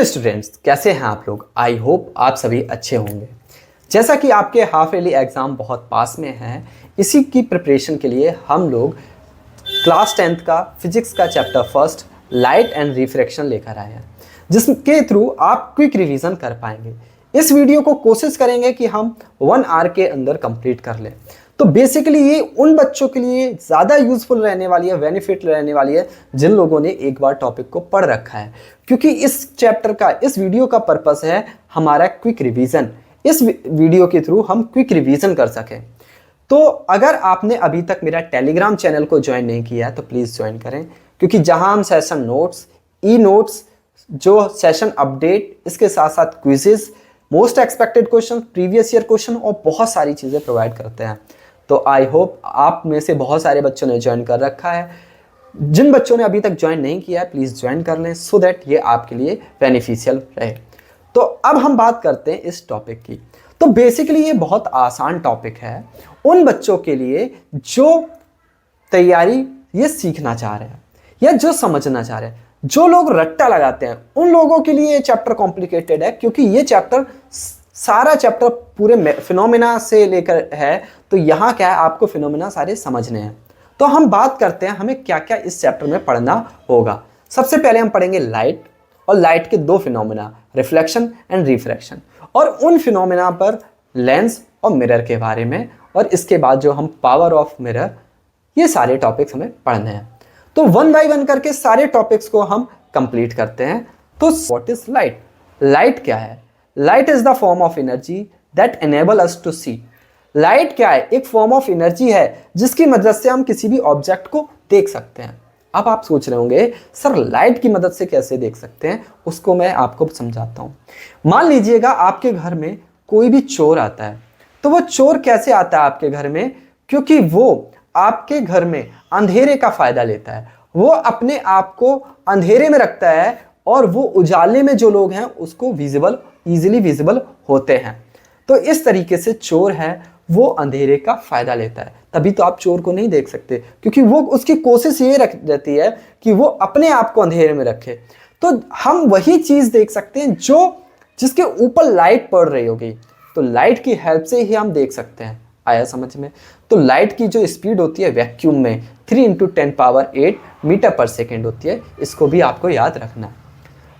Hello students, कैसे हैं आप लोग। आई होप आप सभी अच्छे होंगे। जैसा कि आपके हाफ ईयरली एग्ज़ाम बहुत पास में हैं, इसी की प्रिपरेशन के लिए हम लोग क्लास 10th का फिजिक्स का chapter first light and refraction लेकर आए हैं, जिसके थ्रू आप क्विक रिवीजन कर पाएंगे। इस वीडियो को कोशिश करेंगे कि हम 1 आवर के अंदर कंप्लीट कर लें। तो बेसिकली ये उन बच्चों के लिए ज़्यादा यूजफुल रहने वाली है, बेनिफिट रहने वाली है जिन लोगों ने एक बार टॉपिक को पढ़ रखा है, क्योंकि इस चैप्टर का, इस वीडियो का पर्पस है हमारा क्विक रिवीजन। इस वीडियो के थ्रू हम क्विक रिवीजन कर सकें। तो अगर आपने अभी तक मेरा टेलीग्राम चैनल को ज्वाइन नहीं किया है तो प्लीज़ ज्वाइन करें, क्योंकि जहां हम सेशन नोट्स, ई नोट्स, जो सेशन अपडेट, इसके साथ साथ quizzes, most expected question, previous year question और बहुत सारी चीज़ें प्रोवाइड करते हैं। तो आई होप आप में से बहुत सारे बच्चों ने ज्वाइन कर रखा है। जिन बच्चों ने अभी तक ज्वाइन नहीं किया है प्लीज़ ज्वाइन कर लें, सो दैट ये आपके लिए बेनिफिशियल रहे। तो अब हम बात करते हैं इस टॉपिक की। तो बेसिकली ये बहुत आसान टॉपिक है उन बच्चों के लिए जो तैयारी ये सीखना चाह रहे हैं या जो समझना चाह रहे हैं। जो लोग रट्टा लगाते हैं उन लोगों के लिए ये चैप्टर कॉम्प्लिकेटेड है, क्योंकि ये चैप्टर, सारा चैप्टर पूरे फिनोमेना से लेकर है। तो यहाँ क्या है, आपको फिनोमेना सारे समझने हैं। तो हम बात करते हैं हमें क्या क्या इस चैप्टर में पढ़ना होगा। सबसे पहले हम पढ़ेंगे लाइट और लाइट के दो फिनोमेना, रिफ्लेक्शन एंड रिफ्रैक्शन, और उन फिनोमेना पर लेंस और मिरर के बारे में। और इसके बाद जो हम पावर ऑफ मिरर, ये सारे टॉपिक्स हमें पढ़ने हैं। तो 1 बाय 1 करके सारे टॉपिक्स को हम कंप्लीट करते हैं। तो व्हाट इज लाइट? लाइट क्या है? Light is the form of energy that enable us to see. Light क्या है? एक फॉर्म ऑफ एनर्जी है जिसकी मदद से हम किसी भी ऑब्जेक्ट को देख सकते हैं। अब आप सोच रहे होंगे सर लाइट की मदद से कैसे देख सकते हैं, उसको मैं आपको समझाता हूं। मान लीजिएगा आपके घर में कोई भी चोर आता है। तो वो चोर कैसे आता है आपके घर में? क्योंकि वो आपके घर में अंधेरे का फायदा लेता है। वो अपने आप को अंधेरे में रखता है और वो उजाले में जो लोग हैं उसको इजीली विजिबल होते हैं। तो इस तरीके से चोर है वो अंधेरे का फायदा लेता है। तभी तो आप चोर को नहीं देख सकते, क्योंकि वो, उसकी कोशिश ये रहती है कि वो अपने आप को अंधेरे में रखे। तो हम वही चीज देख सकते हैं जिसके ऊपर लाइट पड़ रही होगी। तो लाइट की हेल्प से ही हम देख सकते हैं। आया समझ में? तो लाइट की जो स्पीड होती है वैक्यूम में 3 × 10⁸ मीटर पर सेकेंड होती है। इसको भी आपको याद रखना है।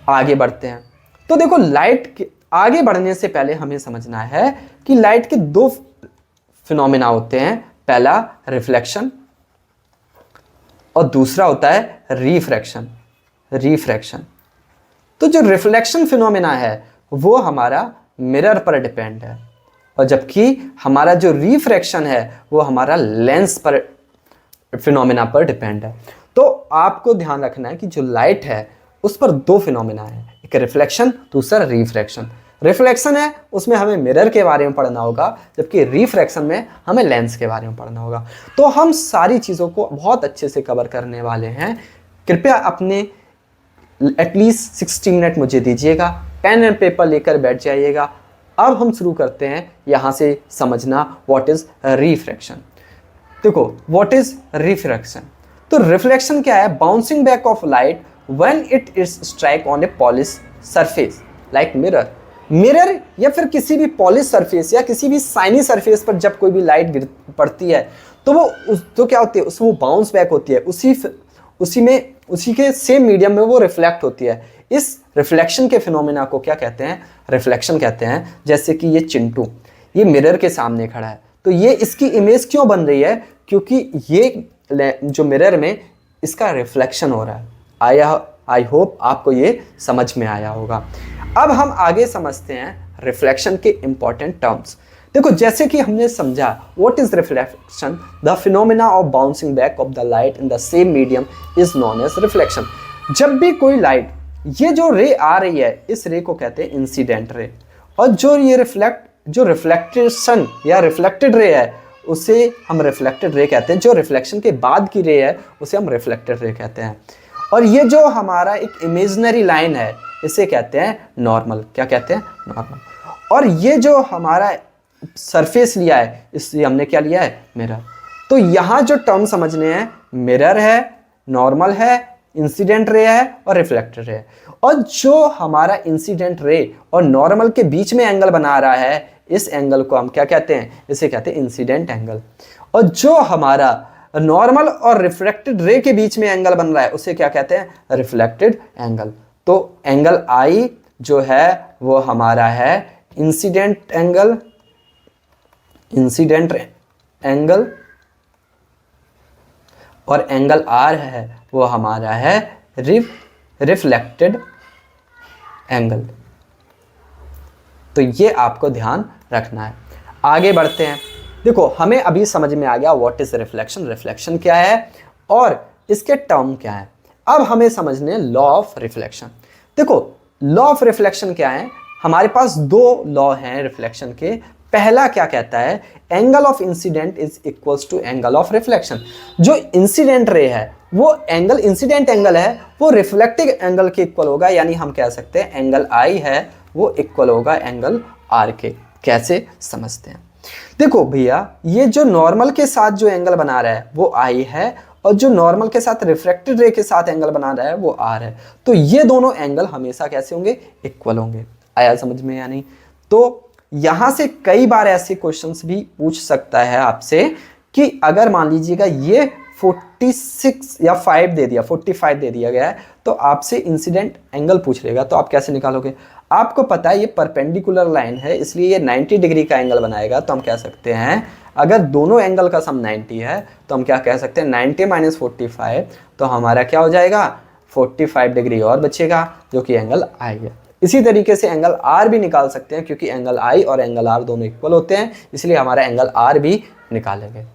आगे बढ़ते हैं। तो देखो, लाइट के आगे बढ़ने से पहले हमें समझना है कि लाइट के दो फिनोमेना होते हैं। पहला रिफ्लेक्शन और दूसरा होता है रिफ्रैक्शन। तो जो रिफ्लेक्शन फिनोमेना है वो हमारा मिरर पर डिपेंड है, और जबकि हमारा जो रिफ्रैक्शन है वो हमारा लेंस पर, फिनोमेना पर डिपेंड है। तो आपको ध्यान रखना है कि जो लाइट है उस पर दो फिनोमेना है, एक रिफ्लेक्शन, दूसरा रिफ्रैक्शन। रिफ्लेक्शन है उसमें हमें मिरर के बारे में पढ़ना होगा, जबकि रिफ्रैक्शन में हमें लेंस के बारे में पढ़ना होगा। तो हम सारी चीज़ों को बहुत अच्छे से कवर करने वाले हैं। कृपया अपने एटलीस्ट 60 मिनट मुझे दीजिएगा, पेन एंड पेपर लेकर बैठ जाइएगा। अब हम शुरू करते हैं यहाँ से समझना व्हाट इज रिफ्रैक्शन। देखो, व्हाट इज रिफ्रैक्शन? तो रिफ्लेक्शन क्या है? Bouncing back of light when it is strike on A polish surface like mirror या फिर किसी भी पॉलिश सरफेस या किसी भी शाइनी सरफेस पर जब कोई भी लाइट पड़ती है तो वो तो क्या होती है, वो बाउंस बैक होती है, उसी के सेम मीडियम में वो रिफ्लेक्ट होती है। इस रिफ्लेक्शन के फिनोमेना को क्या कहते हैं? रिफ्लेक्शन कहते हैं। जैसे कि ये चिंटू, ये मिरर के सामने खड़ा है, तो ये इसकी इमेज क्यों बन रही है? क्योंकि ये जो मिरर में इसका रिफ्लेक्शन हो रहा है। आई होप आपको ये समझ में आया होगा। अब हम आगे समझते हैं रिफ्लेक्शन के इंपॉर्टेंट टर्म्स। देखो, जैसे कि हमने समझा what is reflection, the phenomena of bouncing back of the light in the same medium is known as reflection. जब भी कोई लाइट, ये जो रे आ रही है, इस रे को कहते हैं इंसिडेंट रे, और जो रिफ्लेक्शन या रिफ्लेक्टेड रे है उसे हम रिफ्लेक्टेड रे कहते हैं। जो रिफ्लेक्शन के बाद की रे है उसे हम रिफ्लेक्टेड रे कहते हैं। और ये जो हमारा एक इमेजिनरी लाइन है इसे कहते हैं नॉर्मल। क्या कहते हैं? नॉर्मल। और ये जो हमारा सरफेस लिया है इसलिए हमने क्या लिया है? मिरर। तो यहाँ जो टर्म समझने हैं, मिरर है, नॉर्मल है इंसिडेंट रे है और रिफ्लेक्टेड रे है। और जो हमारा इंसिडेंट रे और नॉर्मल के बीच में एंगल बना रहा है, इस एंगल को हम क्या कहते हैं, इसे कहते हैं इंसिडेंट एंगल। और जो हमारा नॉर्मल और रिफ्लेक्टेड रे के बीच में एंगल बन रहा है, उसे क्या कहते हैं, रिफ्लेक्टेड एंगल। तो एंगल आई जो है वो हमारा है इंसिडेंट एंगल, इंसिडेंट एंगल, और एंगल आर है वो हमारा है रिफ्लेक्टेड एंगल। तो ये आपको ध्यान रखना है। आगे बढ़ते हैं। देखो हमें अभी समझ में आ गया व्हाट इज रिफ्लेक्शन, रिफ्लेक्शन क्या है और इसके टर्म क्या है। अब हमें समझने लॉ ऑफ रिफ्लेक्शन। देखो लॉ ऑफ रिफ्लेक्शन क्या है, हमारे पास दो लॉ हैं रिफ्लेक्शन के। पहला क्या कहता है, angle of incident is equals to angle of reflection. जो इंसिडेंट रे है वो एंगल, इंसिडेंट एंगल है वो रिफ्लेक्टिव एंगल के इक्वल होगा, यानी हम कह सकते हैं एंगल आई है वो इक्वल होगा एंगल आर के। कैसे समझते हैं, देखो भैया ये जो नॉर्मल के साथ जो एंगल बना रहा है वो आई है, और जो नॉर्मल के साथ रिफ्लेक्टेड रे के साथ एंगल बना रहा है वो आर है। तो ये दोनों एंगल हमेशा कैसे होंगे, इक्वल होंगे। आया समझ में या नहीं। तो यहां से कई बार ऐसे क्वेश्चंस भी पूछ सकता है आपसे कि अगर मान लीजिएगा ये 46 या 5 दे दिया, 45 दे दिया गया है, तो आपसे इंसिडेंट एंगल पूछ लेगा, तो आप कैसे निकालोगे। आपको पता है ये परपेंडिकुलर लाइन है, इसलिए ये 90 डिग्री का एंगल बनाएगा। तो हम कह सकते हैं अगर दोनों एंगल का सम 90 है तो हम क्या कह सकते हैं, 90 माइनस 45, तो हमारा क्या हो जाएगा, 45 डिग्री और बचेगा जो कि एंगल आई है। इसी तरीके से एंगल आर भी निकाल सकते हैं, क्योंकि एंगल आई और एंगल आर दोनों इक्वल होते हैं, इसलिए हमारा एंगल आर भी निकालेंगे।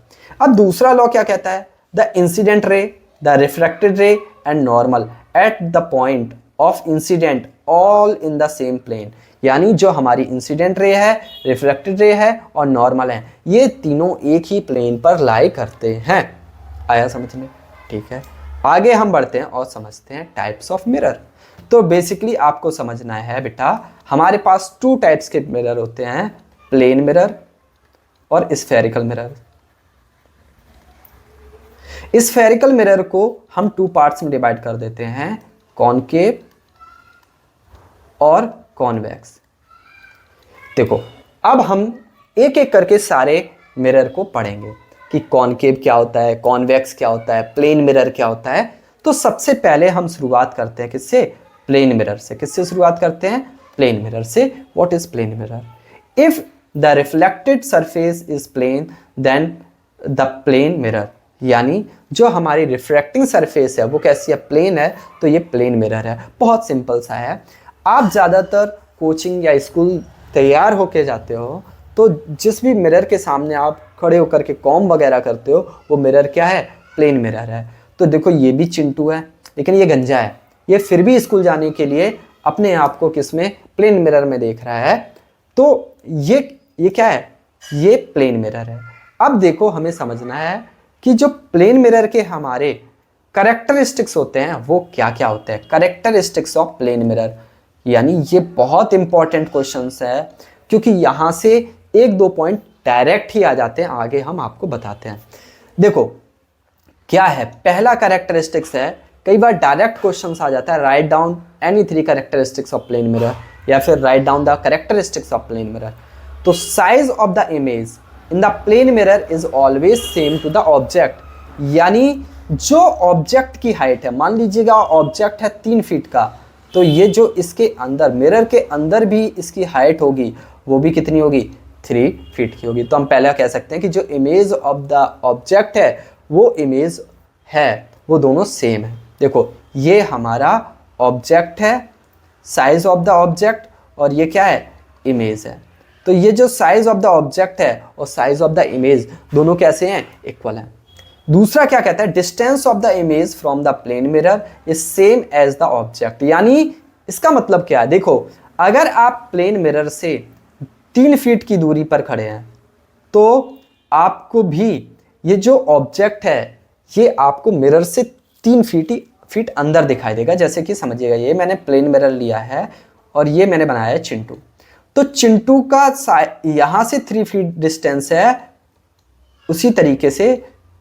अब दूसरा लॉ क्या कहता है, the incident ray, the refracted ray and normal at the point of incident all in the same plane. यानी जो हमारी इंसिडेंट रे है, रिफ्लेक्टेड रे है और नॉर्मल है, ये तीनों एक ही प्लेन पर लाई करते हैं। आया समझ में, ठीक है। आगे हम बढ़ते हैं और समझते हैं टाइप्स ऑफ मिरर। तो बेसिकली आपको समझना है बेटा, हमारे पास 2 टाइप्स के मिरर होते हैं, प्लेन मिरर और स्फेरिकल मिरर। स्फेरिकल मिरर को हम 2 पार्ट्स में डिवाइड कर देते हैं, कॉनकेव और कॉन्वेक्स। देखो अब हम एक एक करके सारे मिरर को पढ़ेंगे कि कॉनकेव क्या होता है, कॉन्वेक्स क्या होता है, प्लेन मिरर क्या होता है। तो सबसे पहले हम शुरुआत करते हैं किससे, प्लेन मिरर से। किससे शुरुआत करते हैं, प्लेन मिरर से। What is plane mirror, if the reflected surface is plane then the plane mirror. यानी जो हमारी रिफ्रैक्टिंग सरफेस है वो कैसी है, प्लेन है, तो ये प्लेन मिरर है। बहुत सिंपल सा है। आप ज़्यादातर कोचिंग या स्कूल तैयार होके जाते हो तो जिस भी मिरर के सामने आप खड़े होकर के कॉम वगैरह करते हो वो मिरर क्या है, प्लेन मिरर है। तो देखो ये भी चिंटू है लेकिन ये गंजा है, ये फिर भी स्कूल जाने के लिए अपने आप को किस में, प्लेन मिरर में देख रहा है। तो ये क्या है, ये प्लेन मिरर है। अब देखो हमें समझना है कि जो प्लेन मिरर के हमारे करेक्टरिस्टिक्स होते हैं वो क्या क्या होते हैं। करेक्टरिस्टिक्स ऑफ प्लेन मिरर, यानी ये बहुत इंपॉर्टेंट क्वेश्चंस है, क्योंकि यहाँ से 1-2 पॉइंट डायरेक्ट ही आ जाते हैं, आगे हम आपको बताते हैं। देखो क्या है, पहला करेक्टरिस्टिक्स है, कई बार डायरेक्ट क्वेश्चंस आ जाता है, right down any 3 characteristics of plane mirror, या फिर right down the characteristics of plane mirror. तो size of the image in the plane mirror is always same to the object. यानी जो ऑब्जेक्ट की height है, मान लीजिएगा ऑब्जेक्ट है 3 फीट का, तो ये जो इसके अंदर, मिरर के अंदर भी इसकी हाइट होगी वो भी कितनी होगी, 3 फीट की होगी। तो हम पहले कह सकते हैं कि जो इमेज ऑफ द ऑब्जेक्ट है वो इमेज है, वो दोनों सेम है। देखो ये हमारा ऑब्जेक्ट है, साइज ऑफ द ऑब्जेक्ट, और ये क्या है, इमेज है। तो ये जो साइज ऑफ द ऑब्जेक्ट है और साइज ऑफ द इमेज दोनों कैसे हैं, इक्वल हैं। दूसरा क्या कहता है, distance of the image from the plane mirror is same as the object. यानी इसका मतलब क्या है, देखो अगर आप प्लेन मिरर से 3 फीट की दूरी पर खड़े हैं तो आपको भी ये जो ऑब्जेक्ट है ये आपको मिरर से 3 फीट अंदर दिखाई देगा। जैसे कि समझिएगा ये मैंने प्लेन मिरर लिया है और ये मैंने बनाया है चिंटू, तो चिंटू का यहाँ से 3 फीट डिस्टेंस है, उसी तरीके से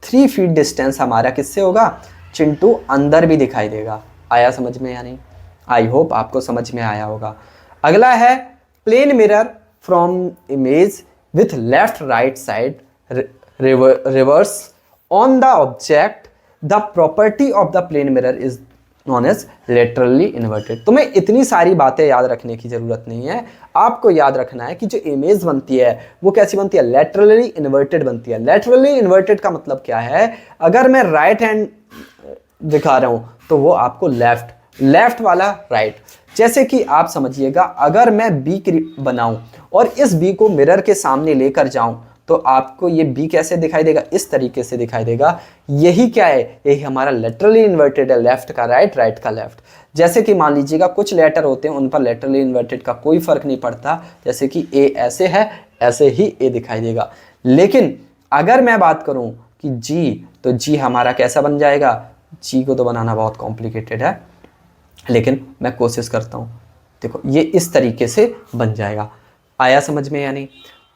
3 फीट डिस्टेंस हमारा किससे होगा, चिंटू अंदर भी दिखाई देगा। आया समझ में या नहीं? आई होप आपको समझ में आया होगा। अगला है plane mirror from image with left right side reverse on the object. The property of the plane mirror is known as laterally inverted. तुम्हें इतनी सारी बातें याद रखने की जरूरत नहीं है। आपको याद रखना है कि जो इमेज बनती है वो कैसी बनती है? लेटरली इन्वर्टेड बनती है। लेटरली इन्वर्टेड का मतलब क्या है? अगर मैं राइट हैंड दिखा रहा हूं तो वो आपको लेफ्ट वाला राइट। जैसे कि आप समझिएगा, अगर मैं बी बनाऊं और इस बी को मिरर के सामने लेकर जाऊं तो आपको ये बी कैसे दिखाई देगा? इस तरीके से दिखाई देगा। यही क्या है? यही हमारा लेटरली इन्वर्टेड है। लेफ्ट का राइट, राइट का लेफ्ट। जैसे कि मान लीजिएगा कुछ लेटर होते हैं उन पर लेटरली इन्वर्टेड का कोई फर्क नहीं पड़ता। जैसे कि ए ऐसे है, ऐसे ही ए दिखाई देगा। लेकिन अगर मैं बात करूं कि जी, तो जी हमारा कैसा बन जाएगा? जी को तो बनाना बहुत कॉम्प्लिकेटेड है, लेकिन मैं कोशिश करता हूं। देखो ये इस तरीके से बन जाएगा। आया समझ में या नहीं?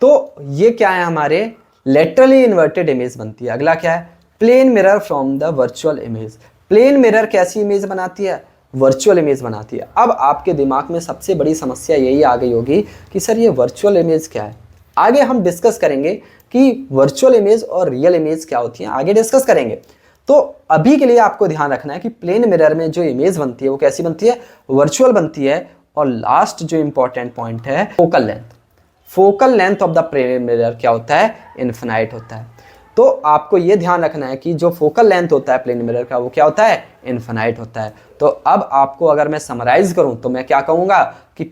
तो ये क्या है? हमारे लेटरली इन्वर्टेड इमेज बनती है। अगला क्या है? Plane mirror from the virtual image. Plane mirror कैसी इमेज बनाती है? वर्चुअल इमेज बनाती है। अब आपके दिमाग में सबसे बड़ी समस्या यही आ गई होगी कि सर ये वर्चुअल इमेज क्या है। आगे हम डिस्कस करेंगे कि वर्चुअल इमेज और रियल इमेज क्या होती है, आगे डिस्कस करेंगे। तो अभी के लिए आपको ध्यान रखना है कि प्लेन मिरर में जो इमेज बनती है वो कैसी बनती है? वर्चुअल बनती है। और लास्ट जो इंपॉर्टेंट पॉइंट है, focal length. Focal length of the plane mirror क्या होता है? इनफिनाइट होता है। तो आपको यह ध्यान रखना है कि जो फोकल लेंथ होता है प्लेन मिरर का वो क्या होता है? इनफिनाइट होता है। तो अब आपको अगर मैं समराइज करूं तो मैं क्या कहूंगा कि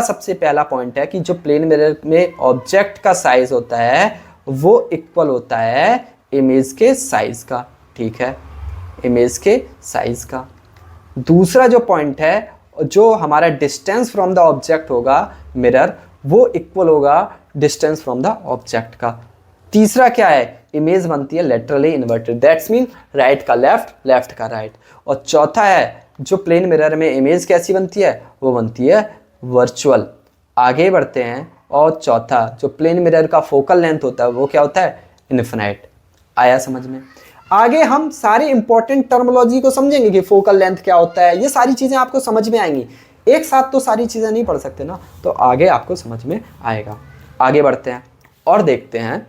सबसे पहला पॉइंट है कि जो प्लेन मिरर में ऑब्जेक्ट का साइज होता है वो इक्वल होता है इमेज के साइज का। ठीक है, इमेज के साइज का। दूसरा जो पॉइंट है, जो हमारा डिस्टेंस फ्रॉम द ऑब्जेक्ट होगा मिरर, वो इक्वल होगा डिस्टेंस फ्रॉम द ऑब्जेक्ट का। तीसरा क्या है? इमेज बनती है laterally inverted, that's mean right का लेफ्ट, लेफ्ट का राइट। और चौथा है, जो प्लेन मिरर में इमेज कैसी बनती है? वो बनती है वर्चुअल। आगे बढ़ते हैं। और चौथा, जो प्लेन मिरर का फोकल लेंथ होता है वो क्या होता है? इनफिनाइट। आया समझ में? आगे हम सारे इंपॉर्टेंट टर्मिनोलॉजी को समझेंगे कि फोकल लेंथ क्या होता है। ये सारी चीजें आपको समझ में आएंगी। एक साथ तो सारी चीजें नहीं पढ़ सकते ना, तो आगे आपको समझ में आएगा। आगे बढ़ते हैं और देखते हैं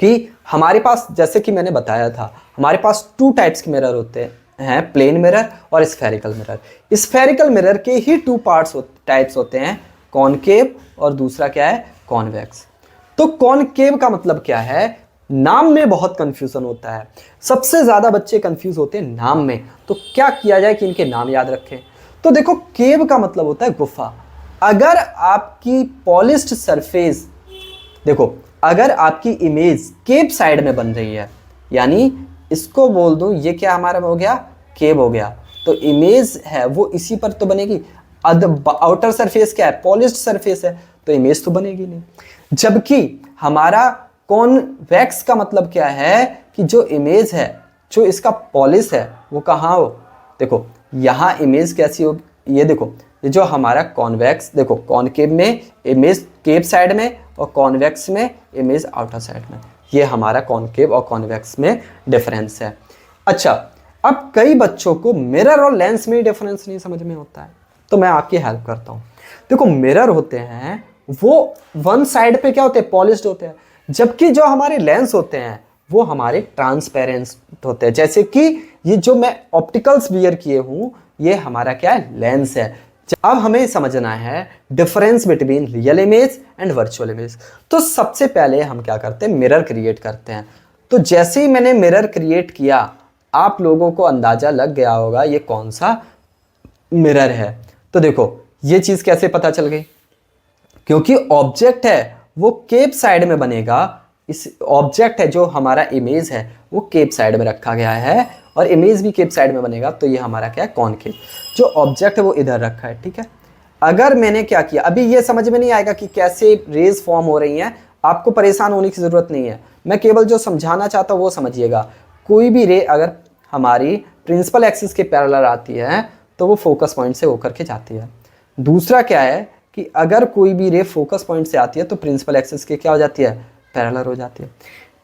कि हमारे पास, जैसे कि मैंने बताया था, हमारे पास 2 टाइप्स के मिरर होते हैं, प्लेन मिरर और स्फेरिकल मिरर। स्फेरिकल मिरर के ही 2 टाइप्स होते हैं, कॉनकेव और दूसरा क्या है? कॉन्वेक्स। तो कॉनकेव का मतलब क्या है? नाम में बहुत कंफ्यूजन होता है। सबसे ज्यादा बच्चे कंफ्यूज होते हैं नाम में। तो क्या किया जाए कि इनके नाम याद रखें? तो देखो, केव का मतलब होता है गुफा। अगर आपकी पॉलिश्ड सरफेस, देखो अगर आपकी इमेज केव साइड में बन रही है, यानी इसको बोल दूं ये क्या हमारा हो गया? केव हो गया। तो इमेज है वो इसी पर तो बनेगी। आउटर सरफेस क्या है? पॉलिश्ड सरफेस है, तो इमेज तो बनेगी नहीं। जबकि हमारा कॉन्वेक्स का मतलब क्या है कि जो इमेज है, जो इसका पॉलिश है, वो कहाँ हो? देखो यहाँ इमेज कैसी हो? ये देखो, ये जो हमारा कॉन्वेक्स, देखो कॉनकेव में इमेज केव साइड में और कॉन्वेक्स में इमेज आउटर साइड में। ये हमारा कॉनकेव और कॉन्वेक्स में डिफरेंस है। अच्छा, अब कई बच्चों को मिरर और लेंस में डिफरेंस नहीं समझ में होता है, तो मैं आपकी हेल्प करता हूँ। देखो मिरर होते हैं वो वन साइड पे क्या होते हैं? पॉलिश्ड होते हैं। जबकि जो हमारे लेंस होते हैं वो हमारे ट्रांसपेरेंट होते हैं। जैसे कि ये जो मैं ऑप्टिकल्स वियर किए हूं, ये हमारा क्या है? लेंस है। अब हमें समझना है difference between real image and virtual image. तो सबसे पहले हम क्या करते हैं? मिरर क्रिएट करते हैं। तो जैसे ही मैंने मिरर क्रिएट किया, आप लोगों को अंदाजा लग गया होगा ये कौन सा मिरर है। तो देखो ये चीज कैसे पता चल गई? क्योंकि ऑब्जेक्ट है वो केप साइड में बनेगा। इस ऑब्जेक्ट है जो हमारा इमेज है वो केप साइड में रखा गया है और इमेज भी केप साइड में बनेगा, तो ये हमारा क्या है? कॉनकेव। जो ऑब्जेक्ट है वो इधर रखा है। ठीक है, अगर मैंने क्या किया, अभी ये समझ में नहीं आएगा कि कैसे रेज फॉर्म हो रही हैं, आपको परेशान होने की जरूरत नहीं है। मैं केवल जो समझाना चाहता हूँ वो समझिएगा। कोई भी रे अगर हमारी प्रिंसिपल एक्सिस के पैरेलल आती है तो वो फोकस पॉइंट से होकर के जाती है। दूसरा क्या है कि अगर कोई भी रे फोकस पॉइंट से आती है तो प्रिंसिपल एक्सिस के क्या हो जाती है? पैरेलल हो जाती है।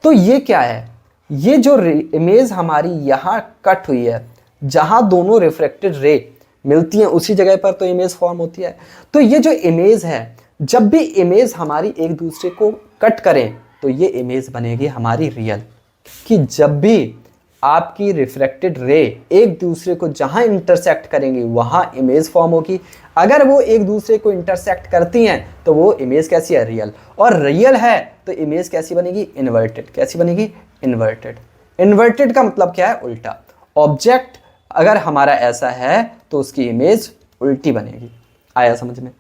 तो ये क्या है? ये जो इमेज हमारी यहाँ कट हुई है, जहाँ दोनों रिफ्रैक्टेड रे मिलती हैं उसी जगह पर तो इमेज फॉर्म होती है। तो ये जो इमेज है, जब भी इमेज हमारी एक दूसरे को कट करें तो ये इमेज बनेगी हमारी रियल। कि जब भी आपकी रिफ्रैक्टेड रे एक दूसरे को जहां इंटरसेक्ट करेंगी वहां इमेज फॉर्म होगी। अगर वो एक दूसरे को इंटरसेक्ट करती हैं तो वो इमेज कैसी है, रियल। और रियल है तो इमेज कैसी बनेगी, इन्वर्टेड। कैसी बनेगी, इन्वर्टेड। इन्वर्टेड का मतलब क्या है, उल्टा। ऑब्जेक्ट अगर हमारा ऐसा है तो उसकी इमेज उल्टी बनेगी। आया समझ में।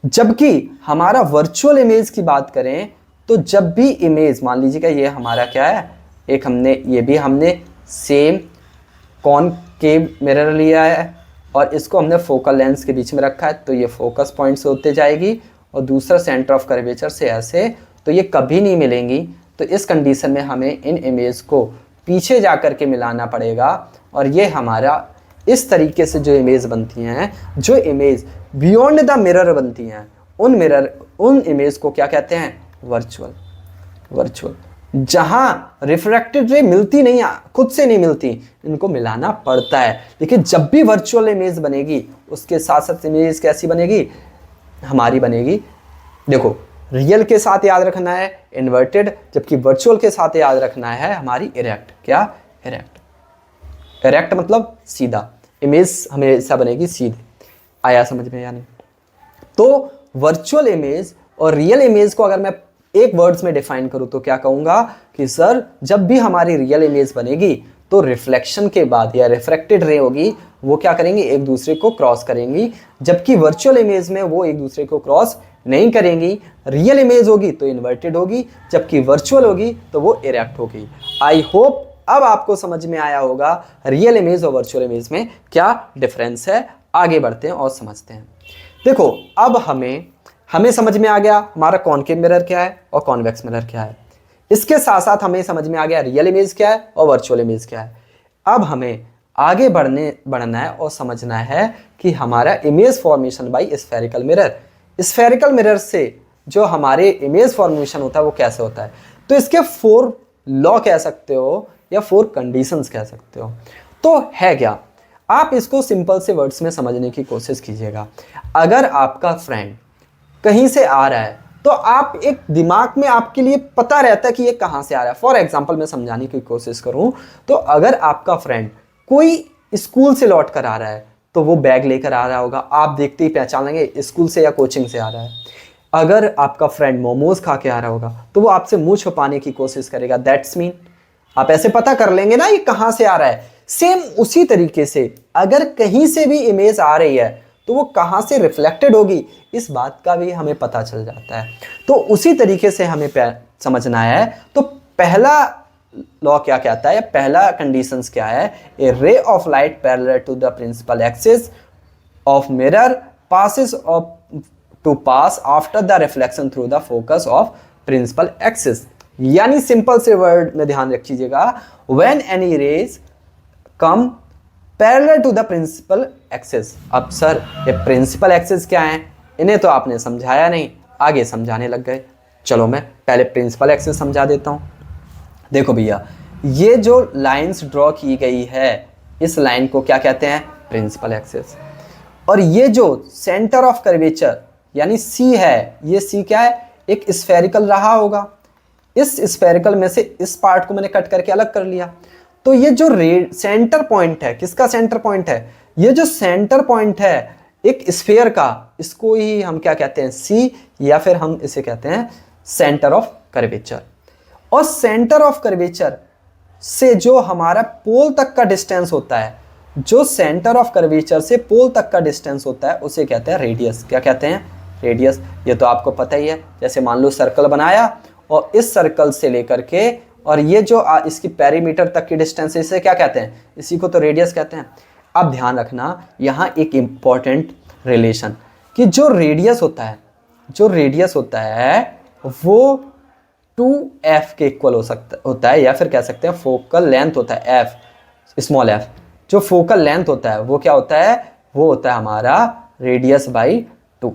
जबकि हमारा वर्चुअल इमेज की बात करें तो जब भी इमेज, मान लीजिएगा ये हमारा क्या है, एक हमने ये भी हमने सेम कॉनकेव मिरर लिया है और इसको हमने फोकल लेंस के बीच में रखा है, तो ये फोकस पॉइंट से होते जाएगी और दूसरा सेंटर ऑफ कर्वेचर से ऐसे, तो ये कभी नहीं मिलेंगी। तो इस कंडीशन में हमें इन इमेज को पीछे जा कर के मिलाना पड़ेगा और ये हमारा इस तरीके से जो इमेज बनती हैं, जो इमेज बियॉन्ड द मिरर बनती हैं, उन इमेज को क्या कहते हैं, वर्चुअल। वर्चुअल जहां रिफ्रैक्टेड रे मिलती नहीं, खुद से नहीं मिलती, इनको मिलाना पड़ता है। लेकिन जब भी वर्चुअल इमेज बनेगी उसके साथ साथ इमेज कैसी बनेगी, हमारी बनेगी, देखो रियल के साथ याद रखना है इन्वर्टेड, जबकि वर्चुअल के साथ याद रखना है हमारी इरेक्ट। क्या, इरेक्ट। इरेक्ट मतलब सीधा, इमेज हमेशा बनेगी सीधी। आया समझ में या नहीं। तो वर्चुअल इमेज और रियल इमेज को अगर मैं एक वर्ड्स में डिफाइन करूं तो क्या कहूंगा कि सर जब भी हमारी रियल इमेज बनेगी तो रिफ्लेक्शन के बाद या रिफ्रैक्टेड रे होगी, वो क्या करेंगी, एक दूसरे को क्रॉस करेंगी। जबकि वर्चुअल इमेज में वो एक दूसरे को क्रॉस नहीं करेंगी। रियल इमेज होगी तो इन्वर्टेड होगी, जबकि वर्चुअल होगी तो वो इरेक्ट होगी। आई होप अब आपको समझ में आया होगा रियल इमेज और वर्चुअल इमेज में क्या डिफरेंस है। आगे बढ़ते हैं और समझते हैं। देखो अब हमें समझ में आ गया हमारा कॉनकेव मिरर क्या है और कॉन्वेक्स मिरर क्या है। इसके साथ साथ हमें समझ में आ गया रियल इमेज क्या है और वर्चुअल इमेज क्या है। अब हमें आगे बढ़ना है और समझना है कि हमारा image formation by spherical mirror, spherical mirror से जो हमारे इमेज फॉर्मेशन होता है वो कैसे होता है। तो इसके 4 लॉ कह सकते हो या 4 कंडीशंस कह सकते हो। तो है क्या, आप इसको सिंपल से वर्ड्स में समझने की कोशिश कीजिएगा। अगर आपका फ्रेंड कहीं से आ रहा है तो आप एक दिमाग में आपके लिए पता रहता है कि ये कहाँ से आ रहा है। फॉर एग्जांपल मैं समझाने की कोशिश करूं तो अगर आपका फ्रेंड कोई स्कूल से लौट कर आ रहा है तो वो बैग लेकर आ रहा होगा, आप देखते ही पहचान लेंगे स्कूल से या कोचिंग से आ रहा है। अगर आपका फ्रेंड मोमोज खा के आ रहा होगा तो वो आपसे मुंह छुपाने की कोशिश करेगा, दैट्स मीन आप ऐसे पता कर लेंगे ना ये कहाँ से आ रहा है। सेम उसी तरीके से अगर कहीं से भी इमेज आ रही है तो वो कहाँ से रिफ्लेक्टेड होगी इस बात का भी हमें पता चल जाता है। तो उसी तरीके से हमें समझना है। तो पहला लॉ क्या कहता है, पहला कंडीशंस क्या है, a ray of light parallel to the principal axis of mirror passes to pass after the reflection through the focus of principal axis. यानी सिंपल से वर्ड में ध्यान रखिएगा, when any rays come parallel to the principal axis. अब sir ये principal axis क्या है, इन्हें तो आपने समझाया नहीं, आगे समझाने लग गए। चलो मैं पहले प्रिंसिपल एक्सिस समझा देता हूं। देखो भैया ये जो लाइंस ड्रॉ की गई है इस लाइन को क्या कहते हैं, प्रिंसिपल एक्सिस। और ये जो सेंटर ऑफ कर्वेचर यानी सी है, ये सी क्या है, एक स्फेरिकल रहा होगा। इस स्फेरिकल में से इस पार्ट को मैंने कट करके अलग कर लिया। तो ये जो सेंटर पॉइंट है, किसका सेंटर पॉइंट है, ये जो सेंटर पॉइंट है एक स्फीयर का, इसको ही हम क्या कहते हैं, सी, या फिर हम इसे कहते हैं सेंटर ऑफ कर्वेचर। और सेंटर ऑफ कर्वेचर से जो हमारा पोल तक का डिस्टेंस होता है, जो सेंटर ऑफ कर्वेचर से पोल तक का डिस्टेंस होता है उसे कहते हैं रेडियस। क्या कहते हैं, रेडियस। ये तो आपको पता ही है। जैसे मान लो सर्कल बनाया और इस सर्कल से लेकर के और ये जो इसकी पेरीमीटर तक की डिस्टेंस, इसे क्या कहते हैं, इसी को तो रेडियस कहते हैं। अब ध्यान रखना यहाँ एक इम्पॉर्टेंट रिलेशन कि जो रेडियस होता है वो 2f के इक्वल होता है, या फिर कह सकते हैं फोकल लेंथ होता है f, स्मॉल f। जो फोकल लेंथ होता है वो क्या होता है, वो होता है हमारा रेडियस बाई 2,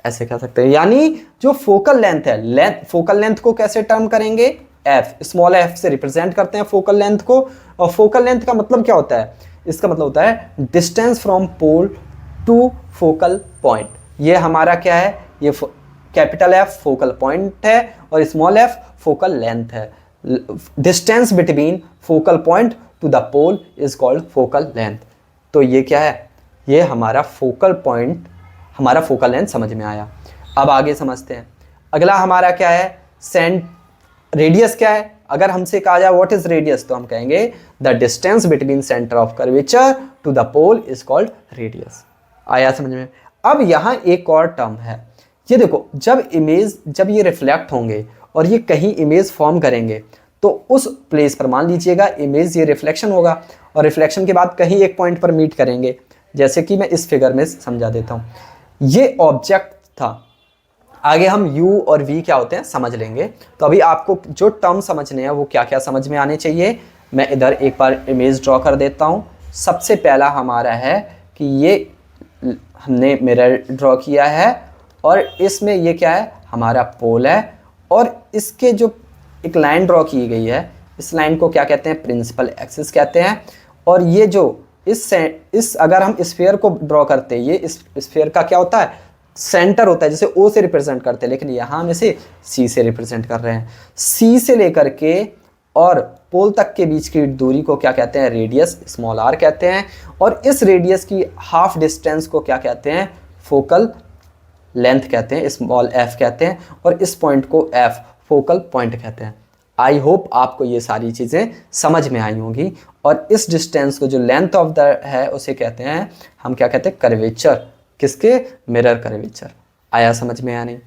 ऐसे कह सकते हैं। यानी जो फोकल लेंथ है, फोकल लेंथ को कैसे टर्म करेंगे, एफ, स्मॉल एफ से रिप्रेजेंट करते हैं फोकल लेंथ को। और फोकल लेंथ का मतलब क्या होता है? इसका मतलब होता है distance from pole to focal point. ये हमारा क्या है? ये कैपिटल एफ फोकल पॉइंट है और स्मॉल एफ फोकल लेंथ है। Distance between focal point to the pole is called focal length. तो ये क्या है? ये हमारा फोकल पॉइंट, हमारा फोकल लेंथ समझ में आया। अब आगे समझते हैं। अगला हमारा क्या है? रेडियस क्या है? अगर हमसे कहा जाए व्हाट इज रेडियस, तो हम कहेंगे the distance between centre of curvature to the pole is called radius. आया समझ में? अब यहाँ एक और टर्म है, ये देखो, जब ये रिफ्लेक्ट होंगे और ये कहीं इमेज फॉर्म करेंगे तो उस प्लेस पर मान लीजिएगा इमेज, ये रिफ्लेक्शन होगा और रिफ्लेक्शन के बाद कहीं एक पॉइंट पर मीट करेंगे। जैसे कि मैं इस फिगर में समझा देता हूँ। ये ऑब्जेक्ट था, आगे हम u और v क्या होते हैं समझ लेंगे। तो अभी आपको जो टर्म समझने हैं वो क्या क्या समझ में आने चाहिए। मैं इधर एक बार इमेज ड्रॉ कर देता हूँ। सबसे पहला हमारा है कि ये हमने मिरर ड्रॉ किया है और इसमें ये क्या है? हमारा पोल है और इसके जो एक लाइन ड्रॉ की गई है, इस लाइन को क्या कहते हैं? प्रिंसिपल एक्सिस कहते हैं। और ये जो इस अगर हम स्फीयर को ड्रॉ करते हैं, ये इस स्फीयर का क्या होता है? सेंटर होता है, जैसे O से रिप्रेजेंट करते हैं, लेकिन यहाँ हम इसे C से रिप्रेजेंट कर रहे हैं। C से लेकर के और पोल तक के बीच की दूरी को क्या कहते हैं? रेडियस, स्मॉल r कहते हैं। और इस रेडियस की हाफ डिस्टेंस को क्या कहते हैं? फोकल लेंथ कहते हैं, स्मॉल f कहते हैं। और इस पॉइंट को f फोकल पॉइंट कहते हैं। आई होप आपको ये सारी चीज़ें समझ में आई होंगी। और इस डिस्टेंस को, जो लेंथ ऑफ द है, उसे कहते हैं, हम क्या कहते हैं? कर्वेचर। किसके? Mirror curvature. आया समझ में या नहीं?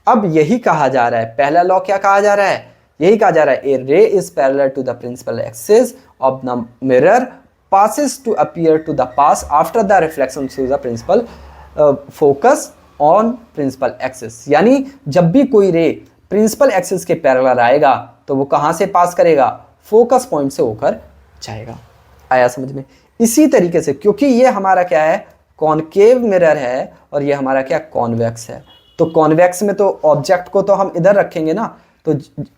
अब यही कहा जा रहा है, पहला लॉ क्या कहा जा रहा है? यही कहा जा रहा है, a ray is parallel to the principal axis of the mirror passes to appear to the pass after the reflection through the principal focus on principal axis। यानी जब भी कोई रे प्रिंसिपल एक्सिस के पैरेलल आएगा तो वो कहाँ से पास करेगा? फोकस पॉइंट से होकर जाएगा। आया समझ में? इसी तरीके से, क्योंकि ये हमारा क्या है? कॉनकेव मिरर है और ये हमारा क्या? कॉन्वेक्स है। तो कॉन्वेक्स में तो ऑब्जेक्ट को तो हम इधर रखेंगे ना, तो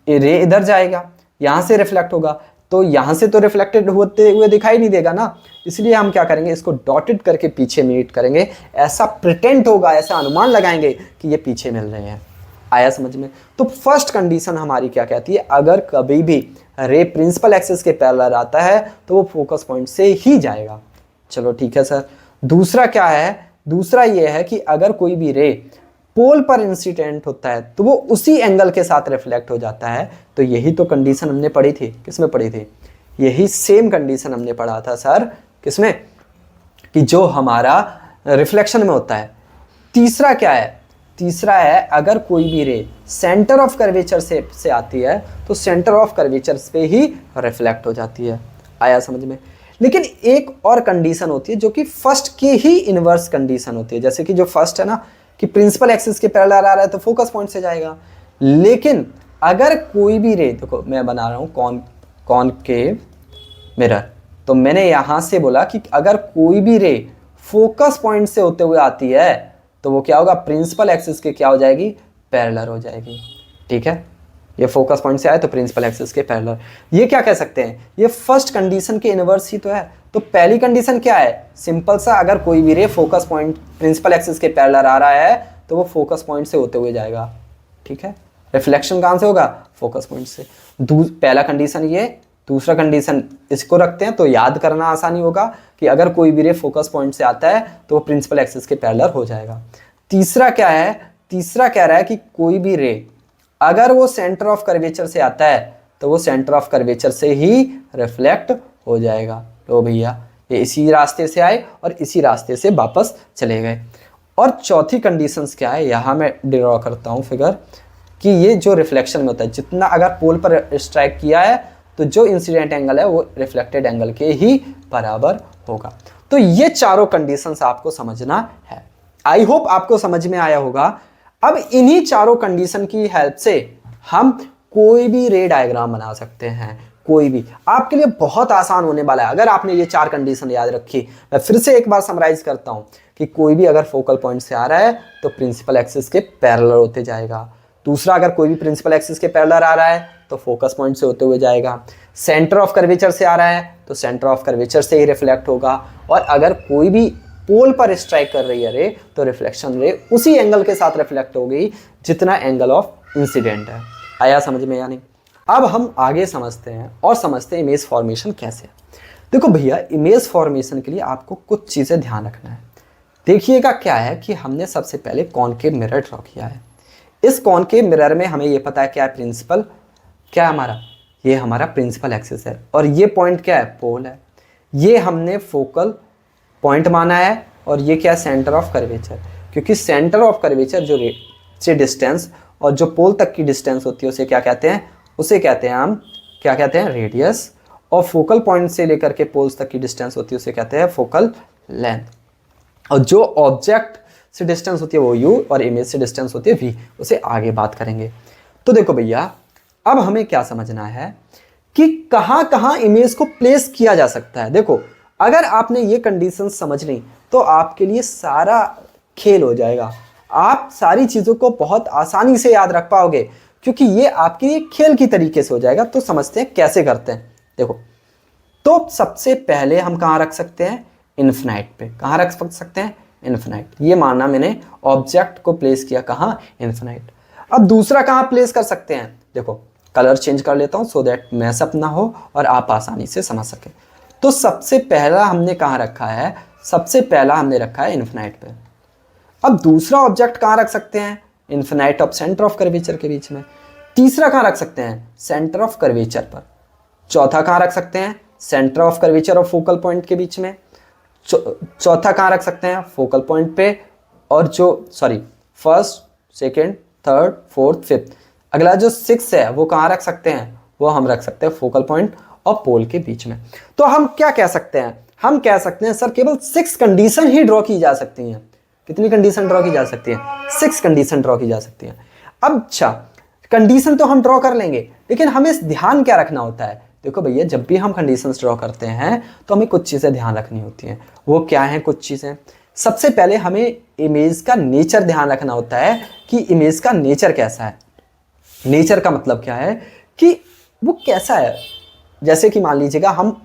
रे इधर जाएगा, यहाँ से रिफ्लेक्ट होगा, तो यहाँ से तो रिफ्लेक्टेड होते हुए दिखाई नहीं देगा ना। इसलिए हम क्या करेंगे? इसको डॉटेड करके पीछे मीट करेंगे। ऐसा प्रिटेंड होगा, ऐसा अनुमान लगाएंगे कि ये पीछे मिल रहे हैं। आया समझ में? तो फर्स्ट कंडीशन हमारी क्या कहती है? अगर कभी भी रे प्रिंसिपल एक्सिस के पैरेलल आता है तो वो फोकस पॉइंट से ही जाएगा। चलो ठीक है सर। दूसरा क्या है? दूसरा ये है कि अगर कोई भी रे पोल पर इंसिडेंट होता है तो वो उसी एंगल के साथ रिफ्लेक्ट हो जाता है। तो यही तो कंडीशन हमने पढ़ी थी। किसमें पढ़ी थी? यही सेम कंडीशन हमने पढ़ा था सर। किसमें? कि जो हमारा रिफ्लेक्शन में होता है। तीसरा क्या है? तीसरा है अगर कोई भी रे सेंटर ऑफ कर्वेचर से आती है तो सेंटर ऑफ कर्वेचर पे ही रिफ्लेक्ट हो जाती है। आया समझ में? लेकिन एक और कंडीशन होती है जो कि फर्स्ट की ही इनवर्स कंडीशन होती है। जैसे कि जो फर्स्ट है ना कि प्रिंसिपल एक्सिस के पैरेलल आ रहा है तो फोकस पॉइंट से जाएगा। लेकिन अगर कोई भी रे, देखो मैं बना रहा हूँ कॉनकेव मिरर, तो मैंने यहाँ से बोला कि अगर कोई भी रे फोकस पॉइंट से होते हुए आती है तो वो क्या होगा? प्रिंसिपल एक्सिस के क्या हो जाएगी? पैरेलल हो जाएगी। ठीक है, ये फोकस पॉइंट से आए तो प्रिंसिपल एक्सिस के पैरेलल। ये क्या कह सकते हैं? ये फर्स्ट कंडीशन के इनवर्स ही तो है। तो पहली कंडीशन क्या है? सिंपल सा, अगर कोई भी रे फोकस पॉइंट प्रिंसिपल एक्सिस के पैरेलल आ रहा है तो वो फोकस पॉइंट से होते हुए जाएगा। ठीक है, रिफ्लेक्शन कहाँ से होगा? फोकस पॉइंट से। पहला कंडीशन ये। दूसरा कंडीशन इसको रखते हैं तो याद करना आसानी होगा कि अगर कोई भी रे फोकस पॉइंट से आता है तो वो प्रिंसिपल एक्सिस के पैरेलल हो जाएगा। तीसरा क्या है? तीसरा कह रहा है कि कोई भी रे अगर वो सेंटर ऑफ कर्वेचर से आता है तो वो सेंटर ऑफ कर्वेचर से ही रिफ्लेक्ट हो जाएगा। लो भैया, ये इसी रास्ते से आए और इसी रास्ते से वापस चले गए। और चौथी कंडीशंस क्या है? यहाँ मैं ड्रॉ करता हूँ फिगर कि ये जो रिफ्लेक्शन में होता है, जितना अगर पोल पर स्ट्राइक किया है तो जो इंसिडेंट एंगल है वो रिफ्लेक्टेड एंगल के ही बराबर होगा। तो ये चारों कंडीशंस आपको समझना है। आई होप आपको समझ में आया होगा। अब इन्हीं चारों कंडीशन की हेल्प से हम कोई भी रे डायग्राम बना सकते हैं। कोई भी आपके लिए बहुत आसान होने वाला है अगर आपने ये चार कंडीशन याद रखी। मैं फिर से एक बार समराइज करता हूं कि कोई भी अगर फोकल पॉइंट से आ रहा है तो प्रिंसिपल एक्सिस के पैरेलल होते जाएगा। दूसरा अगर कोई भी प्रिंसिपल एक्सिस के पैरेलल आ रहा है तो फोकस पॉइंट से होते हुए जाएगा। सेंटर ऑफ कर्वेचर से आ रहा है तो सेंटर ऑफ कर्वेचर से ही रिफ्लेक्ट होगा। और अगर कोई भी पोल पर स्ट्राइक कर रही है रे तो रिफ्लेक्शन रे उसी एंगल के साथ रिफ्लेक्ट होगी जितना एंगल ऑफ इंसिडेंट है। आया समझ में या नहीं? अब हम आगे समझते हैं और समझते हैं इमेज फॉर्मेशन कैसे है। देखो भैया, इमेज फॉर्मेशन के लिए आपको कुछ चीज़ें ध्यान रखना है। देखिएगा क्या है कि हमने सबसे पहले कॉनकेव मिरर ड्रॉ किया है। इस कॉनकेव मिरर में हमें ये पता है क्या है, प्रिंसिपल क्या है हमारा, ये हमारा प्रिंसिपल एक्सिस है और ये पॉइंट क्या है, पोल है। ये हमने फोकल पॉइंट माना है और ये क्या है, सेंटर ऑफ कर्वेचर। क्योंकि सेंटर ऑफ कर्वेचर जो से डिस्टेंस और जो पोल तक की डिस्टेंस होती है उसे क्या कहते हैं, उसे कहते हैं हम क्या कहते हैं, रेडियस। और फोकल पॉइंट से लेकर के पोल्स तक की डिस्टेंस होती है उसे कहते हैं फोकल लेंथ। और जो ऑब्जेक्ट से डिस्टेंस होती है वो u और इमेज से डिस्टेंस होती है v, उसे आगे बात करेंगे। तो देखो भैया, अब हमें क्या समझना है कि कहाँ कहाँ इमेज को प्लेस किया जा सकता है। देखो, अगर आपने ये कंडीशन समझ ली तो आपके लिए सारा खेल हो जाएगा। आप सारी चीज़ों को बहुत आसानी से याद रख पाओगे क्योंकि ये आपके खेल की तरीके से हो जाएगा। तो समझते हैं कैसे करते हैं। देखो, तो सबसे पहले हम कहाँ रख सकते हैं, इन्फिनाइट पे। कहाँ रख सकते हैं, इन्फिनाइट। ये माना मैंने ऑब्जेक्ट को प्लेस किया कहाँ, इन्फिनाइट। अब दूसरा कहाँ प्लेस कर सकते हैं, देखो कलर चेंज कर लेता हूँ सो दैट मैसअप ना हो और आप आसानी से समझ सकें। तो सबसे पहला हमने कहाँ रखा है, सबसे पहला हमने रखा है इन्फिनाइट पे। अब दूसरा ऑब्जेक्ट कहाँ रख सकते हैं, इन्फिनाइट और सेंटर ऑफ कर्वेचर के बीच में। तीसरा कहाँ रख सकते हैं, सेंटर ऑफ कर्वेचर पर। चौथा कहाँ रख सकते हैं, सेंटर ऑफ कर्वेचर और फोकल पॉइंट के बीच में। चौथा कहाँ रख सकते हैं, फोकल पॉइंट पे। और जो first, second, third, fourth, fifth, अगला जो 6 है वो कहाँ रख सकते हैं, वो हम रख सकते हैं फोकल पॉइंट और पोल के बीच में। तो हम क्या कह सकते हैं, हम कह सकते हैं सर केवल 6 कंडीशन ही ड्रॉ की जा सकती हैं। कितनी कंडीशन ड्रॉ की जा सकती है, 6 कंडीशन ड्रॉ की जा सकती हैं। अब अच्छा, कंडीशन तो हम ड्रॉ कर लेंगे लेकिन हमें ध्यान क्या रखना होता है। देखो भैया, जब भी हम कंडीशंस ड्रॉ करते हैं तो हमें कुछ चीज़ें ध्यान रखनी होती हैं। वो क्या हैं कुछ चीज़ें, सबसे पहले हमें इमेज का नेचर ध्यान रखना होता है कि इमेज का नेचर कैसा है। नेचर का मतलब क्या है कि वो कैसा है। जैसे कि मान लीजिएगा हम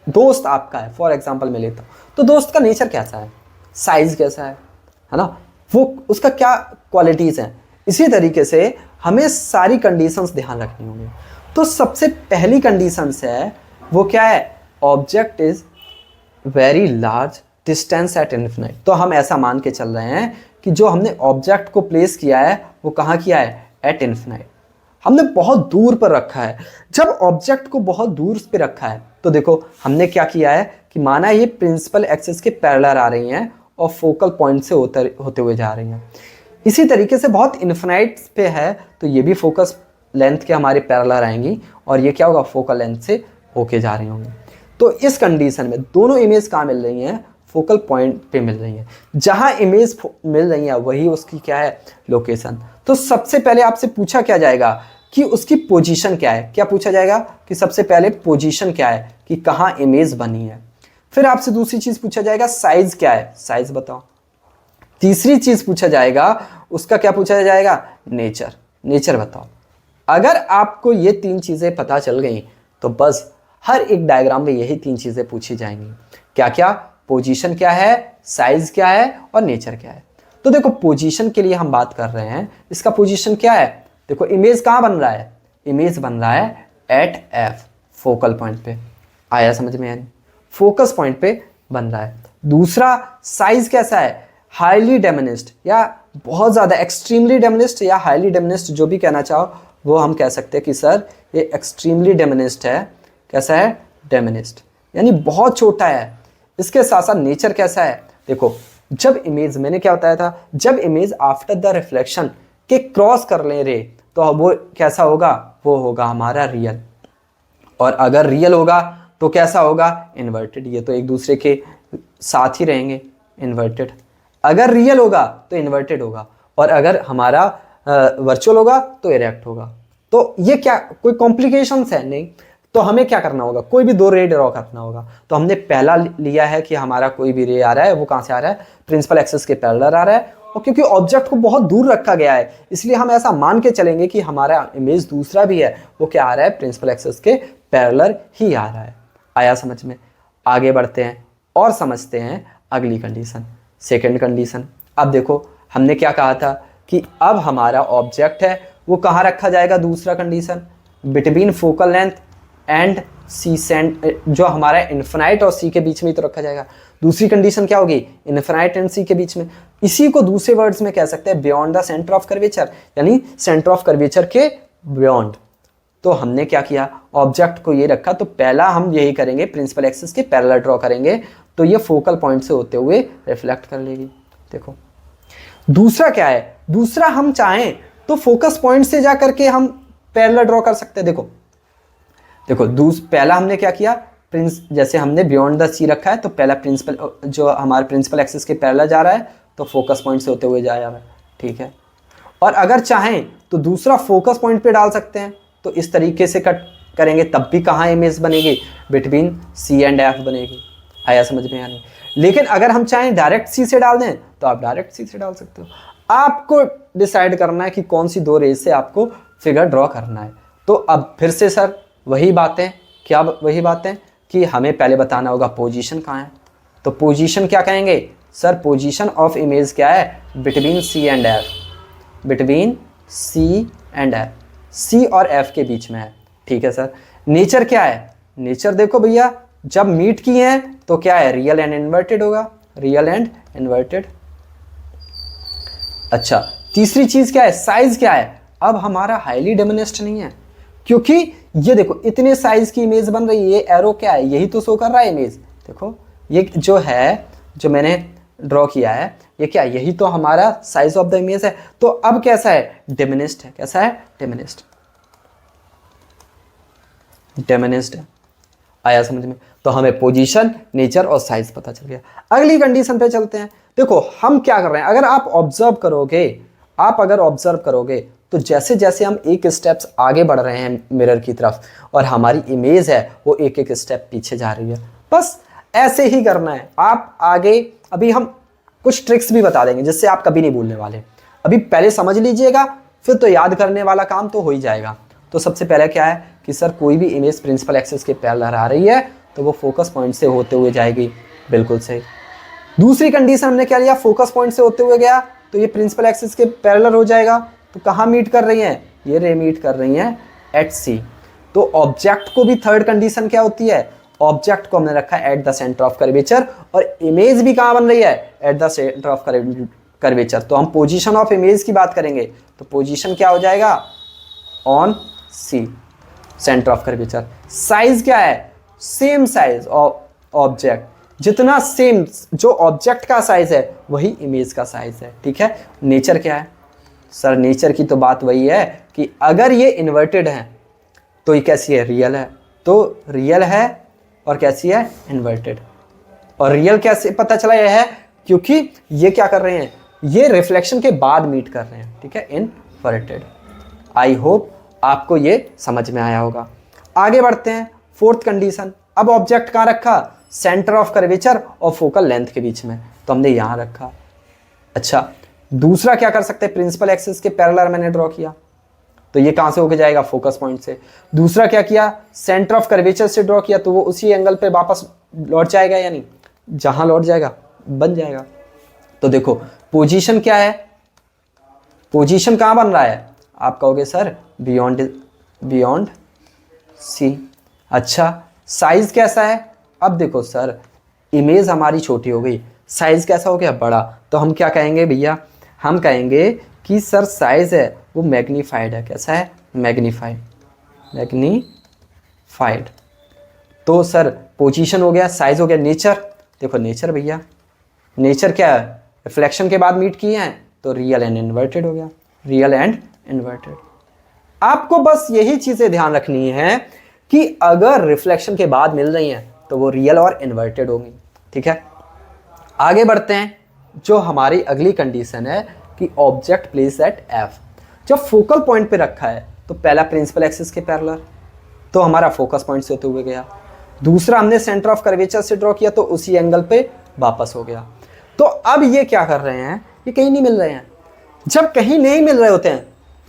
दोस्त आपका है, फॉर एग्जांपल मैं लेता हूँ, तो दोस्त का नेचर कैसा है, साइज कैसा है ना, वो उसका क्या क्वालिटीज़ हैं। इसी तरीके से हमें सारी कंडीशंस ध्यान रखनी होंगी। तो सबसे पहली कंडीशंस है वो क्या है, object is very large distance at infinite. तो हम ऐसा मान के चल रहे हैं कि जो हमने ऑब्जेक्ट को प्लेस किया है वो कहाँ किया है, एट इन्फिनाइट। हमने बहुत दूर पर रखा है। जब ऑब्जेक्ट को बहुत दूर पे रखा है तो देखो हमने क्या किया है कि माना ये प्रिंसिपल एक्सिस के पैरेलल आ रही हैं और फोकल पॉइंट से होते हुए जा रही हैं। इसी तरीके से बहुत इन्फिनाइट पे है तो ये भी फोकस लेंथ के हमारे पैरेलल आएंगी और ये क्या होगा, फोकल लेंथ से होके जा रही होंगी। तो इस कंडीशन में दोनों इमेज कहाँ मिल रही हैं, फोकल पॉइंट पे मिल रही हैं। जहाँ इमेज मिल रही है वही उसकी क्या है, लोकेशन। तो सबसे पहले आपसे पूछा क्या जाएगा कि उसकी पोजीशन क्या है। क्या पूछा जाएगा कि सबसे पहले पोजीशन क्या है कि कहाँ इमेज बनी है। फिर आपसे दूसरी चीज़ पूछा जाएगा साइज क्या है, साइज बताओ। तीसरी चीज़ पूछा जाएगा उसका क्या पूछा जाएगा, नेचर, नेचर बताओ। अगर आपको ये 3 चीज़ें पता चल गई तो बस हर एक डायग्राम में यही 3 चीज़ें पूछी जाएंगी। क्या क्या, पोजीशन क्या है, साइज क्या है और नेचर क्या है। तो देखो पोजीशन के लिए हम बात कर रहे हैं, इसका पोजीशन क्या है, देखो इमेज कहाँ बन रहा है, इमेज बन रहा है एट एफ, फोकल पॉइंट पे। आया समझ में, यानी फोकस पॉइंट पे बन रहा है। दूसरा साइज कैसा है, हाईली डिमिनिश्ड या बहुत ज़्यादा, एक्सट्रीमली डिमिनिश्ड या हाईली डिमिनिश्ड, जो भी कहना चाहो वो हम कह सकते हैं कि सर ये एक्सट्रीमली डिमिनिश्ड है। कैसा है, डिमिनिश्ड, यानी बहुत छोटा है। इसके साथ साथ नेचर कैसा है, देखो जब इमेज, मैंने क्या बताया था, जब इमेज आफ्टर द रिफ्लेक्शन के क्रॉस कर ले रे तो वो कैसा होगा, वो होगा हमारा रियल। और अगर रियल होगा तो कैसा होगा, इन्वर्टेड। ये तो एक दूसरे के साथ ही रहेंगे, इन्वर्टेड। अगर रियल होगा तो इन्वर्टेड होगा और अगर हमारा वर्चुअल होगा तो इरेक्ट होगा। तो ये क्या कोई कॉम्प्लिकेशंस है नहीं। तो हमें क्या करना होगा, कोई भी 2 रे ड्रॉ करना होगा। तो हमने पहला लिया है कि हमारा कोई भी रे आ रहा है वो कहाँ से आ रहा है, प्रिंसिपल एक्सिस के पैरेलल आ रहा है और क्योंकि ऑब्जेक्ट को बहुत दूर रखा गया है इसलिए हम ऐसा मान के चलेंगे कि हमारा इमेज दूसरा भी है, वो क्या आ रहा है, प्रिंसिपल एक्सिस के पैरेलल ही आ रहा है। आया समझ में? आगे बढ़ते हैं और समझते हैं अगली कंडीशन, सेकंड कंडीशन। अब देखो हमने क्या कहा था कि अब हमारा ऑब्जेक्ट है वो कहाँ रखा जाएगा, दूसरा condition between focal length and C जो हमारा इन्फिनाइट और सी के बीच में ही तो रखा जाएगा। दूसरी कंडीशन क्या होगी, इन्फिनाइट एंड सी के बीच में। इसी को दूसरे वर्ड्स में कह सकते हैं beyond the centre of curvature, यानी सेंटर ऑफ कर्वेचर के बियॉन्ड। तो हमने क्या किया, ऑब्जेक्ट को ये रखा, तो पहला हम यही करेंगे, प्रिंसिपल एक्सिस के पैरेलल ड्रॉ करेंगे तो ये फोकल पॉइंट से होते हुए रिफ्लेक्ट कर लेगी। देखो दूसरा क्या है, दूसरा हम चाहें तो फोकस पॉइंट से जा करके हम पैरेलल ड्रॉ कर सकते हैं। देखो पहला हमने क्या किया, जैसे हमने बियॉन्ड द सी रखा है तो पहला प्रिंसिपल जो हमारे प्रिंसिपल एक्सिस के पैरेलल जा रहा है तो फोकस पॉइंट से होते हुए जाएगा, ठीक है। और अगर चाहें तो दूसरा फोकस पॉइंट पे डाल सकते हैं, तो इस तरीके से कट करेंगे तब भी कहाँ इमेज बनेगी, बिटवीन सी एंड एफ बनेगी। आया समझ में? यानी लेकिन अगर हम चाहें डायरेक्ट सी से डाल दें तो आप डायरेक्ट सी से डाल सकते हो। आपको डिसाइड करना है कि कौन सी दो रेज से आपको फिगर ड्रॉ करना है। तो अब फिर से सर वही बातें, क्या वही बातें कि हमें पहले बताना होगा पोजीशन कहाँ है। तो पोजीशन क्या कहेंगे सर, पोजीशन ऑफ इमेज क्या है, between C and F, between C and F, C और एफ के बीच में है, ठीक है सर। नेचर क्या है, नेचर देखो भैया जब मीट की है तो क्या है, रियल एंड इन्वर्टेड होगा, रियल एंड इन्वर्टेड। अच्छा तीसरी चीज क्या है, साइज क्या है। अब हमारा हाईली डिमिनिश्ड नहीं है, क्योंकि ये देखो इतने साइज की इमेज बन रही है, ये एरो क्या है, यही तो शो कर रहा है इमेज। देखो ये जो है, जो मैंने ड्रॉ किया है, ये क्या है, यही तो हमारा साइज ऑफ द इमेज है। तो अब कैसा है, डिमिनिश्ड है। कैसा है, डिमिनिश्ड, डिमिनिश्ड है। आया समझ में? तो हमें पोजीशन, नेचर और साइज पता चल गया। अगली कंडीशन पे चलते हैं। देखो हम क्या कर रहे हैं, अगर आप ऑब्जर्व करोगे, आप अगर ऑब्जर्व करोगे तो जैसे जैसे हम एक स्टेप्स आगे बढ़ रहे हैं मिरर की तरफ और हमारी इमेज है वो एक एक स्टेप पीछे जा रही है, बस ऐसे ही करना है। आप आगे अभी हम कुछ ट्रिक्स भी बता देंगे जिससे आप कभी नहीं भूलने वाले। अभी पहले समझ लीजिएगा, फिर तो याद करने वाला काम तो हो ही जाएगा। तो सबसे पहले क्या है कि सर कोई भी इमेज प्रिंसिपल एक्सिस के पैरेलल आ रही है तो वो फोकस पॉइंट से होते हुए जाएगी, बिल्कुल सही। दूसरी कंडीशन हमने क्या लिया, फोकस पॉइंट से होते हुए गया तो ये प्रिंसिपल एक्सिस के पैरेलल हो जाएगा। तो कहाँ मीट कर रही हैं, ये रे मीट कर रही हैं एट सी। तो ऑब्जेक्ट को भी थर्ड कंडीशन क्या होती है, ऑब्जेक्ट को हमने रखा है at the centre of curvature और इमेज भी कहाँ बन रही है, at the centre of curvature. तो हम पोजीशन ऑफ इमेज की बात करेंगे तो पोजीशन क्या हो जाएगा, on C, centre of curvature. Size क्या है, सेम साइज ऑफ ऑब्जेक्ट, जितना सेम जो ऑब्जेक्ट का साइज है वही इमेज का साइज है, ठीक है। नेचर क्या है सर, नेचर की तो बात वही है कि अगर ये इन्वर्टेड है तो ये कैसी है, रियल है। तो रियल है और कैसी है, इन्वर्टेड। और रियल कैसे पता चला, यह है क्योंकि ये क्या कर रहे हैं, ये रिफ्लेक्शन के बाद मीट कर रहे हैं, ठीक है, इन्वर्टेड। आई होप आपको ये समझ में आया होगा। आगे बढ़ते हैं, फोर्थ कंडीशन। अब ऑब्जेक्ट कहाँ रखा, सेंटर ऑफ कर्वेचर और फोकल लेंथ के बीच में, तो हमने यहाँ रखा। अच्छा दूसरा क्या कर सकते हैं, प्रिंसिपल एक्सिस के पैरेलल मैंने ड्रॉ किया तो ये कहाँ से होके जाएगा, फोकस पॉइंट से। दूसरा क्या किया, सेंटर ऑफ कर्वेचर से ड्रॉ किया तो वो उसी एंगल पे वापस लौट जाएगा, यानी जहां लौट जाएगा बन जाएगा। तो देखो पोजीशन क्या है, पोजीशन कहाँ बन रहा है, आप कहोगे सर बियॉन्ड सी। अच्छा साइज कैसा है, अब देखो सर इमेज हमारी छोटी हो गई, साइज कैसा हो गया, बड़ा। तो हम क्या कहेंगे भैया, हम कहेंगे कि सर साइज है वो मैग्नीफाइड है। कैसा है, मैग्नीफाइड, मैग्नीफाइड। तो सर पोजीशन हो गया, साइज हो गया, नेचर। देखो नेचर भैया, नेचर क्या है, रिफ्लेक्शन के बाद मीट किए हैं तो रियल एंड इन्वर्टेड हो गया, रियल एंड इन्वर्टेड। आपको बस यही चीजें ध्यान रखनी है कि अगर रिफ्लेक्शन के बाद मिल रही हैं तो वो रियल और इन्वर्टेड होंगी, ठीक है। आगे बढ़ते हैं, जो हमारी अगली कंडीशन है कि ऑब्जेक्ट प्लेस एट एफ। जब फोकल पॉइंट पे रखा है तो पहला प्रिंसिपल एक्सिस के पैरेलल, तो हमारा फोकस पॉइंट से होते हुए गया। दूसरा हमने सेंटर ऑफ कर्वेचर से ड्रॉ किया तो उसी एंगल पे वापस हो गया। तो अब ये क्या कर रहे हैं ये कहीं नहीं मिल रहे हैं। जब कहीं नहीं मिल रहे होते हैं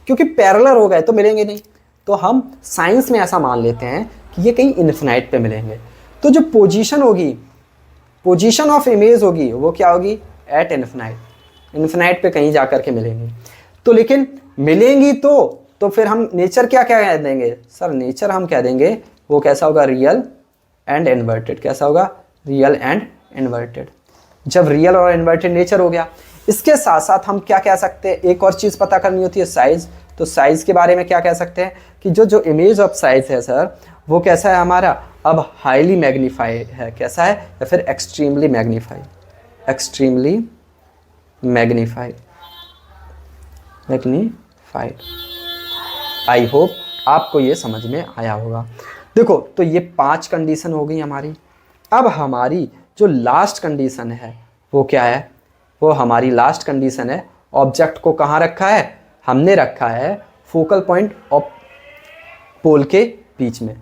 क्योंकि पैरेलल हो गए तो मिलेंगे नहीं, तो हम साइंस में ऐसा मान लेते हैं कि ये कहीं इन्फिनाइट पे मिलेंगे। तो जो पोजीशन होगी, पोजीशन ऑफ इमेज होगी, वो क्या होगी? एट इन्फिनाइट, इन्फिनाइट पे कहीं जा कर के मिलेंगी। तो लेकिन मिलेंगी तो फिर हम नेचर क्या क्या कह देंगे सर? नेचर हम कह देंगे वो कैसा होगा? Real and inverted. कैसा होगा? Real and inverted. जब रियल और इन्वर्टेड नेचर हो गया, इसके साथ साथ हम क्या कह सकते हैं? एक और चीज़ पता करनी होती है, साइज। तो साइज के बारे में क्या कह सकते हैं कि जो इमेज ऑफ साइज है सर, वो कैसा है हमारा? अब हाईली मैग्नीफाई है, कैसा है? या फिर extremely magnify, extremely magnified, magnified. I hope आपको ये समझ में आया होगा। देखो, तो ये 5 कंडीशन हो गई हमारी। अब हमारी जो लास्ट कंडीशन है वो क्या है? वो हमारी लास्ट कंडीशन है, ऑब्जेक्ट को कहाँ रखा है? हमने रखा है फोकल पॉइंट ऑफ पोल के बीच में।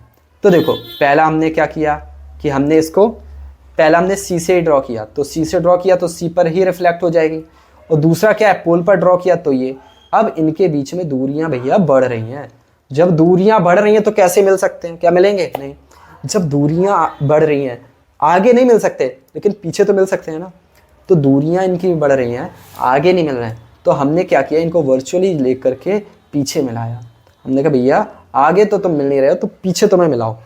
तो देखो, पहला हमने क्या किया कि हमने इसको पहला हमने सी से ड्रॉ किया, तो सी से ड्रॉ किया तो सी पर ही रिफ्लेक्ट हो जाएगी। और दूसरा क्या है? पोल पर ड्रॉ किया तो ये। अब इनके बीच में दूरियां भैया बढ़ रही हैं। जब दूरियां बढ़ रही हैं तो कैसे मिल सकते हैं? क्या मिलेंगे? नहीं। जब दूरियां बढ़ रही हैं, आगे नहीं मिल सकते लेकिन पीछे तो मिल सकते हैं ना। तो दूरियां इनकी बढ़ रही हैं, आगे नहीं मिल रहे हैं, तो हमने क्या किया? इनको वर्चुअली लेकर के पीछे मिलाया। हमने कहा भैया आगे तो तुम मिल नहीं रहे हो, तो पीछे तुम्हें मिलाओ।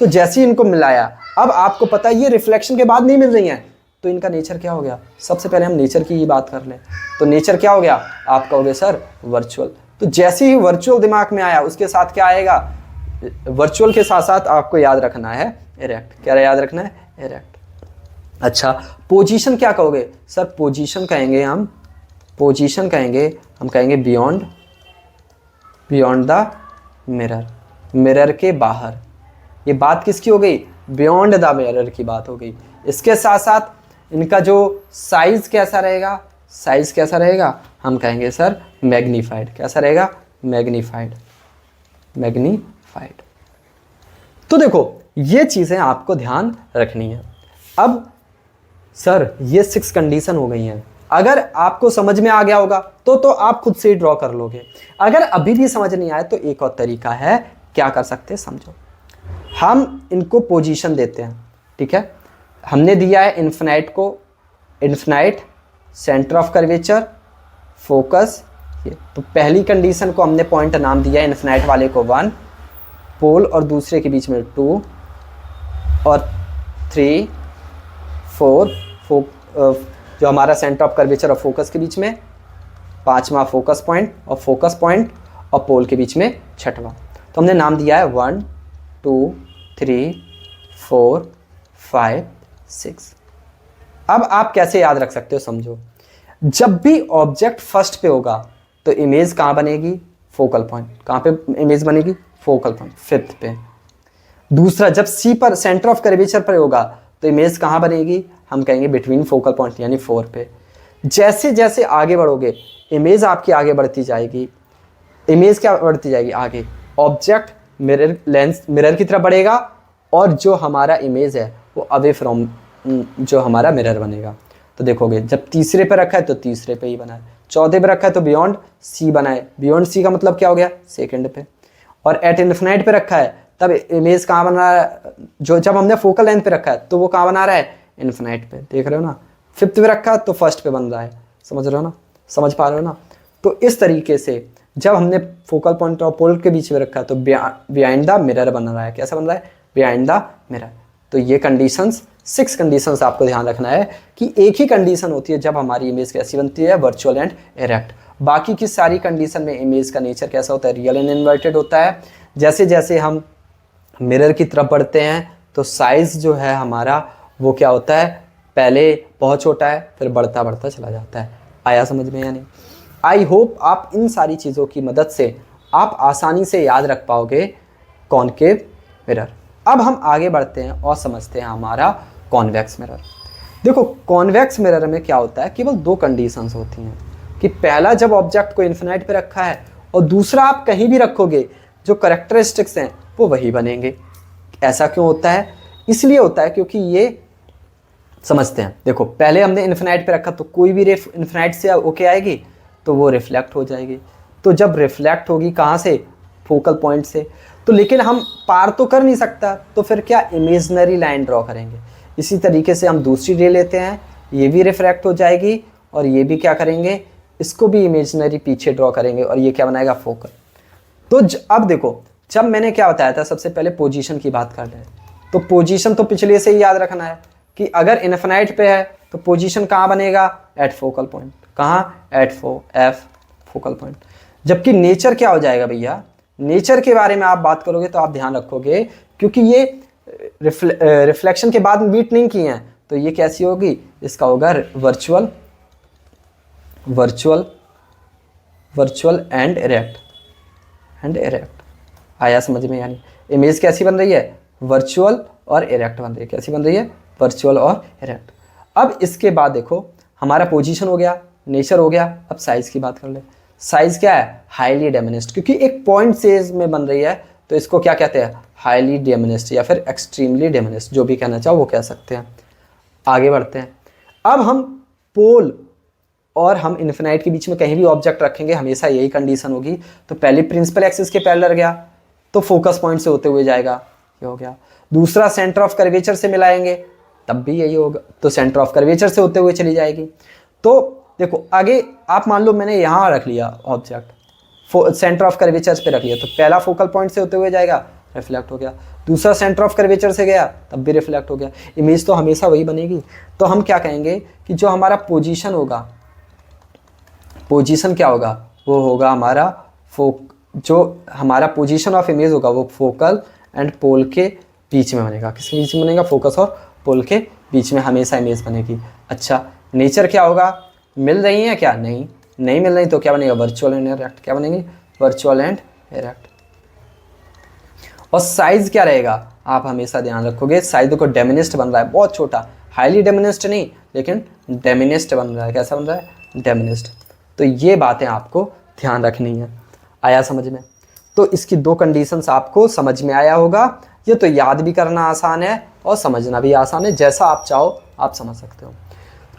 तो जैसे ही इनको मिलाया, अब आपको पता है ये रिफ्लेक्शन के बाद नहीं मिल रही हैं, तो इनका नेचर क्या हो गया? सबसे पहले हम नेचर की ही बात कर लें। तो नेचर क्या हो गया? आप कहोगे सर वर्चुअल। तो जैसे ही वर्चुअल दिमाग में आया, उसके साथ क्या आएगा? वर्चुअल के साथ साथ आपको याद रखना है इरेक्ट। क्या याद रखना है? इरेक्ट। अच्छा, पोजीशन क्या कहोगे? सर पोजीशन कहेंगे हम, पोजीशन कहेंगे हम कहेंगे beyond, beyond the mirror, mirror के बाहर। ये बात किसकी हो गई? बियॉन्ड द मिरर की बात हो गई। इसके साथ साथ इनका जो साइज कैसा रहेगा? साइज कैसा रहेगा? हम कहेंगे सर मैग्नीफाइड। कैसा रहेगा? Magnified, magnified. तो देखो, ये चीज़ें आपको ध्यान रखनी है। अब सर ये 6 कंडीशन हो गई हैं। अगर आपको समझ में आ गया होगा तो आप खुद से ही ड्रॉ कर लोगे। अगर अभी भी समझ नहीं आए तो एक और तरीका है, क्या कर सकते हैं समझो। हम इनको पोजीशन देते हैं, ठीक है। हमने दिया है इन्फिनाइट को, infinite, centre of curvature, focus, ये। तो पहली कंडीशन को हमने पॉइंट नाम दिया है, इन्फिनाइट वाले को 1, पोल और दूसरे के बीच में 2 और 3, 4, जो हमारा सेंटर ऑफ कर्वेचर और फोकस के बीच में 5वां फोकस पॉइंट, और फोकस पॉइंट और पोल के बीच में 6वां। तो हमने नाम दिया है 1, 2, 3, 4, 5, 6। अब आप कैसे याद रख सकते हो समझो। जब भी ऑब्जेक्ट फर्स्ट पे होगा तो इमेज कहाँ बनेगी? Focal point. कहाँ पे इमेज बनेगी? फोकल पॉइंट, 5th पे। दूसरा, जब सी पर सेंटर ऑफ कर्वेचर पर होगा तो इमेज कहाँ बनेगी? हम कहेंगे बिटवीन फोकल पॉइंट यानी 4 पे। जैसे जैसे आगे बढ़ोगे इमेज आपकी आगे बढ़ती जाएगी। इमेज क्या बढ़ती जाएगी? आगे। ऑब्जेक्ट मिरर, लेंस मिरर की तरफ बढ़ेगा और जो हमारा इमेज है वो अवे फ्रॉम जो हमारा मिरर बनेगा। तो देखोगे जब तीसरे पे रखा है तो तीसरे पे ही बना है, चौथे पे रखा है तो बियॉन्ड सी बना है। बियॉन्ड सी का मतलब क्या हो गया? सेकंड पे। और एट इन्फिनाइट पे रखा है तब इमेज कहाँ बना रहा है? जो जब हमने फोकल लेंथ पे रखा है तो वो कहाँ बना रहा है? इन्फिनाइट पे। देख रहे हो ना? 5th पे रखा तो फर्स्ट पे बन रहा है। समझ रहे हो ना? समझ पा रहे हो ना? तो इस तरीके से जब हमने फोकल पॉइंट और पोल के बीच में रखा तो बिहाइंड द मिरर बन रहा है। कैसा बन रहा है? Behind the mirror. तो ये कंडीशंस, 6 कंडीशंस आपको ध्यान रखना है कि एक ही कंडीशन होती है जब हमारी इमेज कैसी बनती है? Virtual and erect. बाकी की सारी कंडीशन में इमेज का नेचर कैसा होता है? रियल एंड इन्वर्टेड होता है। जैसे जैसे हम मिरर की तरफ बढ़ते हैं तो साइज जो है हमारा वो क्या होता है? पहले बहुत छोटा है फिर बढ़ता बढ़ता चला जाता है। आया समझ में या नहीं? आई होप आप इन सारी चीज़ों की मदद से आप आसानी से याद रख पाओगे कॉनकेव मिरर। अब हम आगे बढ़ते हैं और समझते हैं हमारा कॉन्वेक्स मिरर। देखो, कॉन्वेक्स मिरर में क्या होता है? केवल 2 कंडीशंस होती हैं कि पहला, जब ऑब्जेक्ट को इन्फिनाइट पे रखा है, और दूसरा आप कहीं भी रखोगे जो करेक्टरिस्टिक्स हैं वो वही बनेंगे। ऐसा क्यों होता है? इसलिए होता है क्योंकि ये समझते हैं। देखो पहले हमने इन्फिनाइट पे रखा, तो कोई भी रे इन्फिनाइट से होके आएगी तो वो रिफ्लेक्ट हो जाएगी। तो जब रिफ्लेक्ट होगी कहाँ से, फोकल पॉइंट से, तो लेकिन हम पार तो कर नहीं सकता, तो फिर क्या इमेजनरी लाइन ड्रॉ करेंगे। इसी तरीके से हम दूसरी रे लेते हैं, ये भी रिफ्रैक्ट हो जाएगी और ये भी क्या करेंगे, इसको भी इमेजनरी पीछे ड्रॉ करेंगे और ये क्या बनाएगा, फोकल। तो अब देखो, जब मैंने क्या बताया था, सबसे पहले पोजीशन की बात कर रहे हैं, तो पोजीशन तो पिछले से ही याद रखना है कि अगर इन्फिनाइट पे है तो पोजीशन कहाँ बनेगा, एट फोकल पॉइंट। कहाँ, एट एफ फोकल पॉइंट। जबकि नेचर क्या हो जाएगा भैया, नेचर के बारे में आप बात करोगे तो आप ध्यान रखोगे, क्योंकि ये रिफ्लेक्शन के बाद बीट नहीं किए हैं, तो ये कैसी होगी, इसका होगा वर्चुअल एंड इरेक्ट। आया समझ में, यानी इमेज कैसी बन रही है, वर्चुअल और इरेक्ट बन रही है। कैसी बन रही है, वर्चुअल और इरेक्ट। अब इसके बाद देखो, हमारा पोजीशन हो गया, नेचर हो गया, अब साइज की बात कर ले। साइज क्या है, हाईली डिमिनिश्ड, क्योंकि एक पॉइंट साइज में बन रही है, तो इसको क्या कहते हैं, हाईली डिमिनिश्ड या फिर एक्सट्रीमली डिमिनिश्ड, जो भी कहना चाहो वो कह सकते हैं। आगे बढ़ते हैं। अब हम पोल और हम इन्फिनाइट के बीच में कहीं भी ऑब्जेक्ट रखेंगे, हमेशा यही कंडीशन होगी। तो पहले प्रिंसिपल एक्सिस के पैरेलल गया तो फोकस पॉइंट से होते हुए जाएगा, ये हो गया। दूसरा सेंटर ऑफ कर्वेचर से मिलाएंगे तब भी यही होगा, तो सेंटर ऑफ कर्वेचर से होते हुए चली जाएगी। तो देखो आगे आप मान लो मैंने यहाँ रख लिया ऑब्जेक्ट, सेंटर ऑफ कर्वेचर पे रख लिया, तो पहला फोकल पॉइंट से होते हुए जाएगा, रिफ्लेक्ट हो गया। दूसरा सेंटर ऑफ कर्वेचर से गया तब भी रिफ्लेक्ट हो गया। इमेज तो हमेशा वही बनेगी। तो हम क्या कहेंगे कि जो हमारा पोजीशन होगा, पोजीशन क्या होगा, वो होगा हमारा जो हमारा पोजीशन ऑफ इमेज होगा वो फोकल एंड पोल के बीच में बनेगा। किसके बीच में बनेगा, फोकस और पोल के बीच में हमेशा इमेज बनेगी। अच्छा, नेचर क्या होगा, मिल रही है क्या, नहीं मिल रही, तो क्या बनेगा, वर्चुअल एंड इरेक्ट। क्या बनेगी, वर्चुअल एंड इरेक्ट। और साइज क्या रहेगा, आप हमेशा ध्यान रखोगे, साइज देखो डिमिनिश्ड बन रहा है, बहुत छोटा, हाईली डिमिनिश्ड नहीं, लेकिन डिमिनिश्ड बन रहा है। कैसा बन रहा है, डिमिनिश्ड। तो ये बातें आपको ध्यान रखनी है। आया समझ में। तो इसकी दो कंडीशंस आपको समझ में आया होगा। ये तो याद भी करना आसान है और समझना भी आसान है, जैसा आप चाहो आप समझ सकते हो।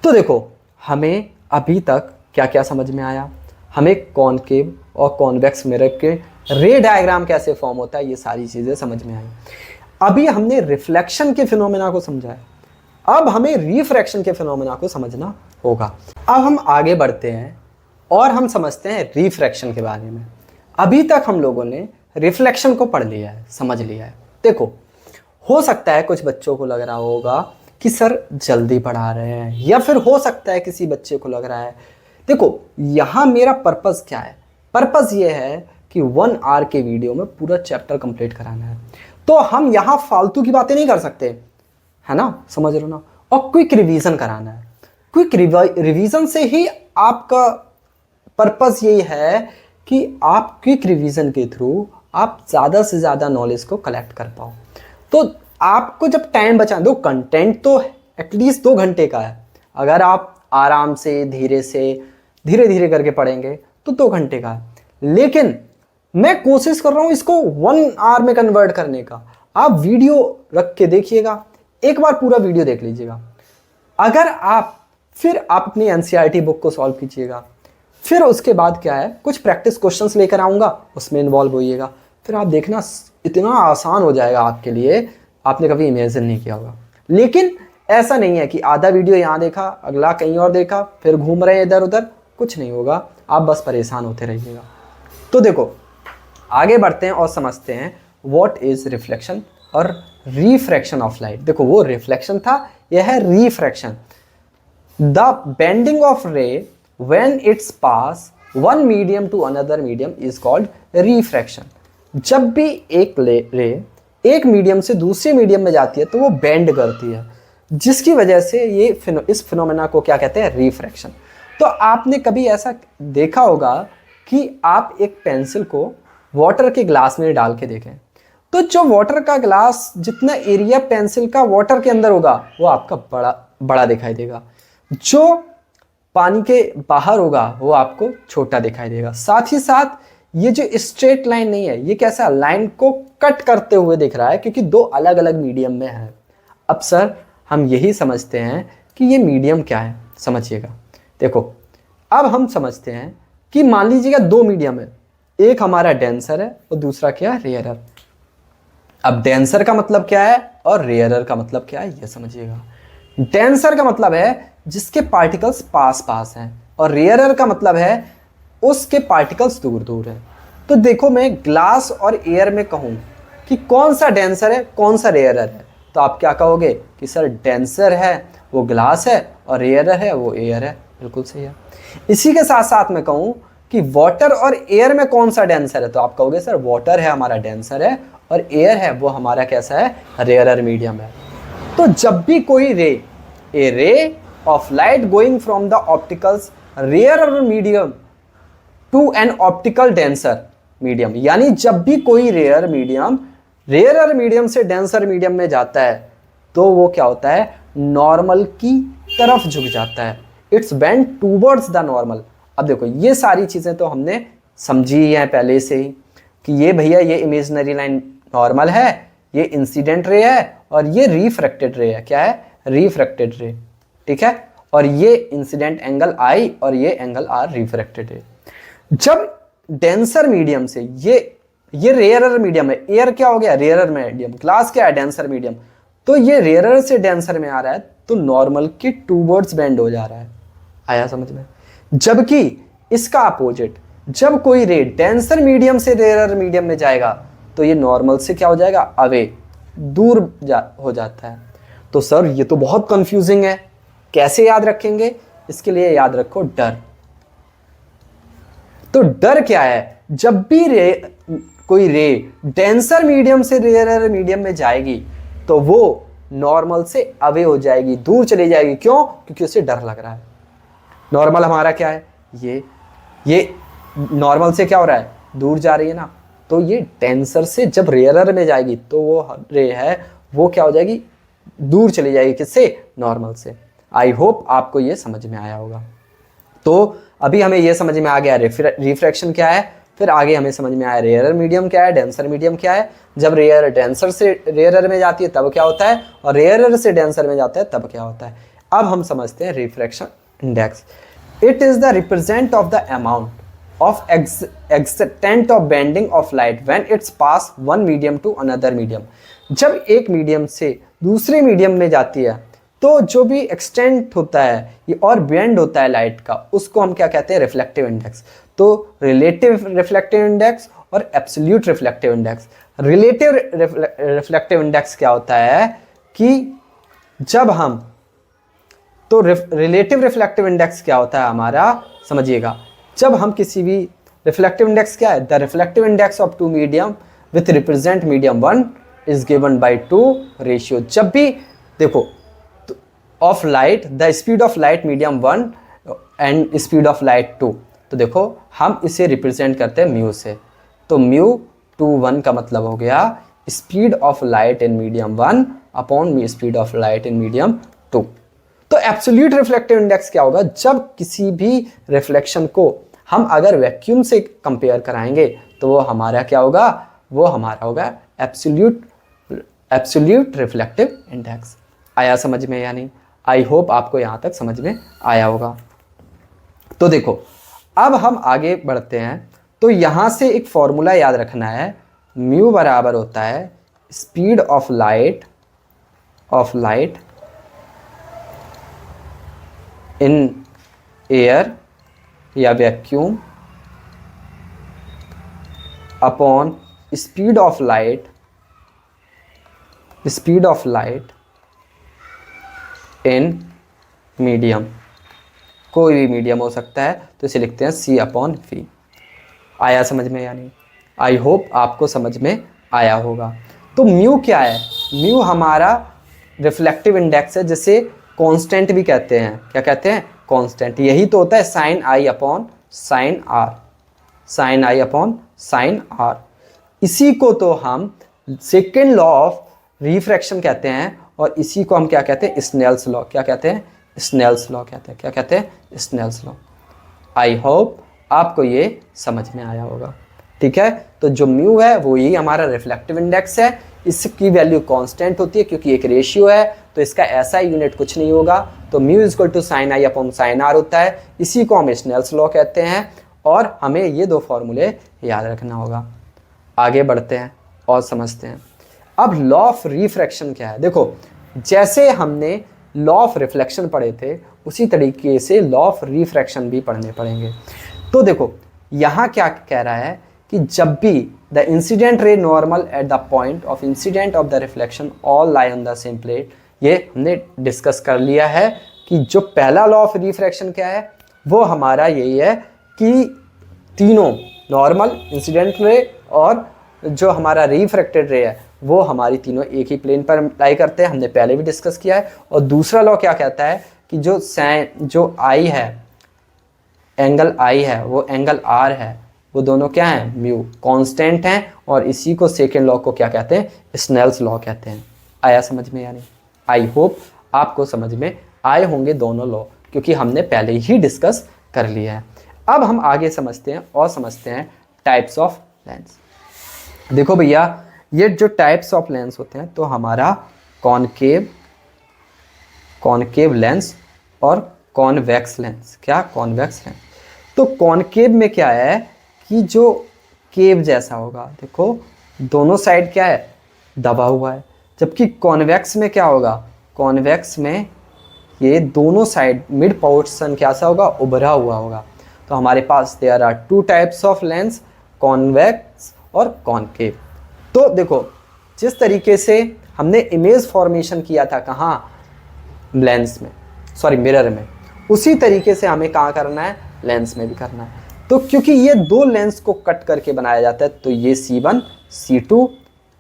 तो देखो हमें अभी तक क्या क्या समझ में आया, हमें कॉनकेव और कॉन्वेक्स मिरर के रे डायग्राम कैसे फॉर्म होता है, ये सारी चीज़ें समझ में आई। अभी हमने रिफ्लेक्शन के फिनोमेना को समझा है, अब हमें रिफ्रैक्शन के फिनोमेना को समझना होगा। अब हम आगे बढ़ते हैं और हम समझते हैं रिफ्रैक्शन के बारे में। अभी तक हम लोगों ने रिफ्लेक्शन को पढ़ लिया है, समझ लिया है। देखो हो सकता है कुछ बच्चों को लग रहा होगा कि सर जल्दी पढ़ा रहे हैं, या फिर हो सकता है किसी बच्चे को लग रहा है, देखो यहाँ मेरा पर्पस क्या है, पर्पस ये है कि 1 आवर के वीडियो में पूरा चैप्टर कंप्लीट कराना है। तो हम यहाँ फालतू की बातें नहीं कर सकते, है ना, समझ रहे हो ना। और क्विक रिवीजन कराना है। क्विक रिवीजन से ही आपका पर्पस यही है कि आप क्विक रिवीजन के थ्रू आप ज़्यादा से ज़्यादा नॉलेज को कलेक्ट कर पाओ। तो आपको जब टाइम बचा दो, कंटेंट तो एटलीस्ट 2 घंटे का है, अगर आप आराम से धीरे धीरे करके पढ़ेंगे तो 2 घंटे का है, लेकिन मैं कोशिश कर रहा हूँ इसको 1 आवर में कन्वर्ट करने का। आप वीडियो रख के देखिएगा, एक बार पूरा वीडियो देख लीजिएगा, अगर आप फिर आप अपनी एनसीईआरटी बुक को सॉल्व कीजिएगा, फिर उसके बाद क्या है, कुछ प्रैक्टिस क्वेश्चंस लेकर आऊँगा, उसमें इन्वॉल्व होइएगा, फिर आप देखना इतना आसान हो जाएगा आपके लिए, आपने कभी इमेजिन नहीं किया होगा। लेकिन ऐसा नहीं है कि आधा वीडियो यहाँ देखा, अगला कहीं और देखा, फिर घूम रहे हैं इधर उधर, कुछ नहीं होगा, आप बस परेशान होते रहिएगा। तो देखो आगे बढ़ते हैं और समझते हैं व्हाट इज रिफ्लेक्शन और रिफ्रैक्शन ऑफ लाइट। देखो वो रिफ्लेक्शन था, यह है refraction. The bending of ray when it's pass one medium to another medium is called refraction. जब भी एक रे एक मीडियम से दूसरे मीडियम में जाती है तो वो बेंड करती है, जिसकी वजह से ये इस फिनोमेना को क्या कहते हैं, रिफ्रैक्शन। तो आपने कभी ऐसा देखा होगा कि आप एक पेंसिल को वाटर के ग्लास में डाल के देखें, तो जो वाटर का ग्लास जितना एरिया पेंसिल का वाटर के अंदर होगा वो आपका बड़ा दिखाई देगा, जो पानी के बाहर होगा वो आपको छोटा दिखाई देगा। साथ ही साथ ये जो स्ट्रेट लाइन नहीं है, ये कैसा लाइन को कट करते हुए दिख रहा है, क्योंकि 2 अलग अलग मीडियम में है। अब सर हम यही समझते हैं कि ये मीडियम क्या है। समझिएगा, देखो अब हम समझते हैं कि मान लीजिएगा दो मीडियम है, एक हमारा डेंसर है और दूसरा क्या है, रेयरर। अब डेंसर का मतलब क्या है और रेयरर का मतलब क्या है ये समझिएगा। डेंसर का मतलब है जिसके पार्टिकल्स पास पास हैं और रेयरर का मतलब है उसके पार्टिकल्स दूर दूर हैं। तो देखो मैं ग्लास और एयर में कहूँ कि कौन सा डेंसर है कौन सा रेयरर है, तो आप क्या कहोगे कि सर डेंसर है वो ग्लास है और रेयरर है वो एयर है। बिल्कुल सही है। इसी के साथ साथ मैं कहूँ कि वाटर और एयर में कौन सा डेंसर है, तो आप कहोगे सर वाटर है हमारा डेंसर है और एयर है वो हमारा कैसा है, रेयरर मीडियम है। तो जब भी कोई ray, a ray of light going from the optically rarer medium to an optical denser medium, यानी जब भी कोई रेयर मीडियम से डेंसर मीडियम में जाता है तो वो क्या होता है, नॉर्मल की तरफ झुक जाता है। It's bend towards the normal. अब देखो ये सारी चीजें तो हमने समझी ही हैं पहले से ही कि ये भैया ये इमेजिनरी लाइन नॉर्मल है, ये इंसिडेंट रे है और ये रिफ्रैक्टेड रे है। क्या है, रिफ्रैक्टेड रे, ठीक है। और ये इंसिडेंट एंगल आई और ये एंगल आर रिफ्रैक्टेड रे। जब डेंसर मीडियम से ये रेयरर मीडियम है, एयर क्या हो गया, रेयरर मीडियम, ग्लास क्या है, डेंसर मीडियम, तो ये रेयरर से डेंसर में आ रहा है तो नॉर्मल की टूवर्ड्स बेंड हो जा रहा है। आया समझ में। जबकि इसका अपोजिट, जब कोई रे डेंसर मीडियम से रेयरर मीडियम में जाएगा तो ये नॉर्मल से क्या हो जाएगा, अवे, दूर हो जाता है। तो सर ये तो बहुत कंफ्यूजिंग है, कैसे याद रखेंगे, इसके लिए याद रखो डर। तो डर क्या है, जब भी कोई रे डेंसर मीडियम से रेयरर मीडियम में जाएगी तो वो नॉर्मल से अवे हो जाएगी, दूर चली जाएगी। क्यों, क्योंकि उसे डर लग रहा है। नॉर्मल हमारा क्या है, ये नॉर्मल से क्या हो रहा है, दूर जा रही है ना, तो ये डेंसर से जब रेयरर में जाएगी तो वो रे है वो क्या हो जाएगी, दूर चली जाएगी, किससे, नॉर्मल से। आई होप आपको ये समझ में आया होगा। तो अभी हमें ये समझ में आ गया रिफ्रैक्शन क्या है, फिर आगे हमें समझ में आया रेयरर मीडियम क्या है, डेंसर मीडियम क्या है। जब रेयर डेंसर से रेयरर में जाती है तब क्या होता है, और रेयरर से डेंसर में जाता है तब क्या होता है। अब हम समझते हैं refraction index. It is the represent of the amount of extent of bending of light when it's pass one medium to another medium। जब एक मीडियम से दूसरे मीडियम में जाती है तो जो भी एक्सटेंट होता है ये और बेंड होता है लाइट का, उसको हम क्या कहते हैं, रिफ्लेक्टिव इंडेक्स। तो रिलेटिव रिफ्लेक्टिव इंडेक्स और absolute reflective index. Relative reflective index क्या होता है कि जब हम, तो रिलेटिव रिफ्लेक्टिव इंडेक्स क्या होता है हमारा, समझिएगा, जब हम किसी भी रिफ्लेक्टिव इंडेक्स क्या है, the reflective index of two medium with represent medium 1 is given by 2 ratio. जब भी देखो of light, the speed of light medium 1 and speed of light 2, तो देखो हम इसे रिप्रेजेंट करते हैं म्यू से। तो म्यू 2 1 का मतलब हो गया speed of light in medium 1 upon speed of light in medium 2। तो एब्सोल्यूट रिफ्लेक्टिव इंडेक्स क्या होगा, जब किसी भी रिफ्लेक्शन को हम अगर वैक्यूम से कंपेयर कराएंगे तो वो हमारा क्या होगा, वो हमारा होगा एब्सोल्यूट रिफ्लेक्टिव इंडेक्स। आया समझ में या नहीं? आई होप आपको यहाँ तक समझ में आया होगा। तो देखो अब हम आगे बढ़ते हैं। तो यहाँ से एक फॉर्मूला याद रखना है, म्यू बराबर होता है speed of light in air या vacuum upon speed of light in medium. कोई भी मीडियम हो सकता है, तो इसे लिखते हैं C अपॉन V। आया समझ में या नहीं? आई होप आपको समझ में आया होगा। तो म्यू क्या है, म्यू हमारा रिफ्लेक्टिव इंडेक्स है, जिसे कांस्टेंट भी कहते हैं। क्या कहते हैं? कांस्टेंट। यही तो होता है sine I upon sine R. इसी को तो हम सेकेंड लॉ ऑफ रिफ्रैक्शन कहते हैं, और इसी को हम क्या कहते हैं, स्नेल्स लॉ। क्या कहते हैं? स्नेल्स लॉ कहते हैं। क्या कहते हैं? Snell's law. आई होप आपको ये समझ में आया होगा। ठीक है, तो जो म्यू है वो ही हमारा रिफ्लेक्टिव इंडेक्स है। इसकी वैल्यू कांस्टेंट होती है क्योंकि एक रेशियो है, तो इसका ऐसा यूनिट कुछ नहीं होगा, तो mu equal to sine I upon sine R होता है। इसी को हम स्नेल्स लॉ कहते हैं और हमें ये दो फॉर्मूले याद रखना होगा। आगे बढ़ते हैं और समझते हैं। अब लॉ ऑफ रिफ्रैक्शन क्या है। देखो जैसे हमने लॉ ऑफ रिफ्लेक्शन पढ़े थे उसी तरीके से लॉ ऑफ रिफ्रैक्शन भी पढ़ने पड़ेंगे। तो देखो यहाँ क्या कह रहा है कि जब भी द इंसिडेंट रे normal at the point of incident of the reflection all lie on the same plate, ये हमने डिस्कस कर लिया है कि जो पहला लॉ ऑफ रिफ्रैक्शन क्या है वो हमारा यही है कि तीनों नॉर्मल, इंसिडेंट रे और जो हमारा रिफ्रैक्टेड रे है वो हमारी तीनों एक ही प्लेन पर अप्लाई करते हैं, हमने पहले भी डिस्कस किया है। और दूसरा लॉ क्या कहता है कि जो आई है, एंगल आई है वो एंगल आर है, वो दोनों क्या हैं, म्यू कांस्टेंट हैं। और इसी को सेकेंड लॉ को क्या कहते हैं, स्नेल्स लॉ कहते हैं। आया समझ में या नहीं? आई होप आपको समझ में आए होंगे दोनों लॉ, क्योंकि हमने पहले ही डिस्कस कर लिया है। अब हम आगे समझते हैं और समझते हैं टाइप्स ऑफ लेंस। देखो भैया ये जो टाइप्स ऑफ लेंस होते हैं तो हमारा कॉनकेव लेंस और कॉन्वेक्स लेंस। क्या? Convex lens. तो कॉनकेव में क्या है कि जो केव जैसा होगा, देखो दोनों साइड क्या है, दबा हुआ है। जबकि कॉन्वेक्स में क्या होगा, कॉन्वेक्स में ये दोनों साइड मिड पोर्शन कैसा होगा, उभरा हुआ होगा। तो हमारे पास there are two types of lens, convex और कॉनकेव। तो देखो जिस तरीके से हमने इमेज फॉर्मेशन किया था कहाँ, लेंस में, सॉरी मिरर में, उसी तरीके से हमें कहाँ करना है, लेंस में भी करना है। तो क्योंकि ये दो लेंस को कट करके बनाया जाता है तो ये C1 C2,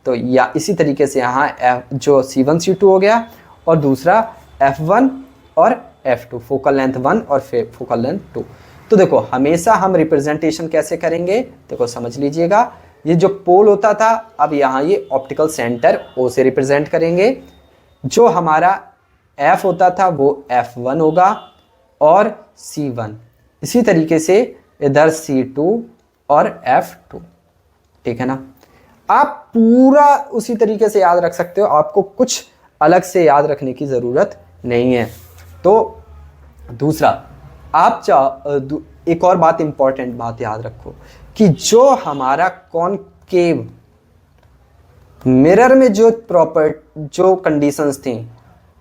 तो या इसी तरीके से यहाँ जो C1 C2 हो गया और दूसरा F1 और F2, फोकल लेंथ 1 और फोकल लेंथ 2। तो देखो हमेशा हम रिप्रेजेंटेशन कैसे करेंगे, देखो समझ लीजिएगा। ये जो पोल होता था अब यहाँ ये ऑप्टिकल सेंटर O से रिप्रेजेंट करेंगे। जो हमारा F होता था वो F1 होगा और C1, इसी तरीके से इधर C2 और F2, ठीक है ना। आप पूरा उसी तरीके से याद रख सकते हो, आपको कुछ अलग से याद रखने की ज़रूरत नहीं है। तो दूसरा आप एक और बात, इंपॉर्टेंट बात याद रखो कि जो हमारा कॉनकेव मिरर में जो कंडीशंस थी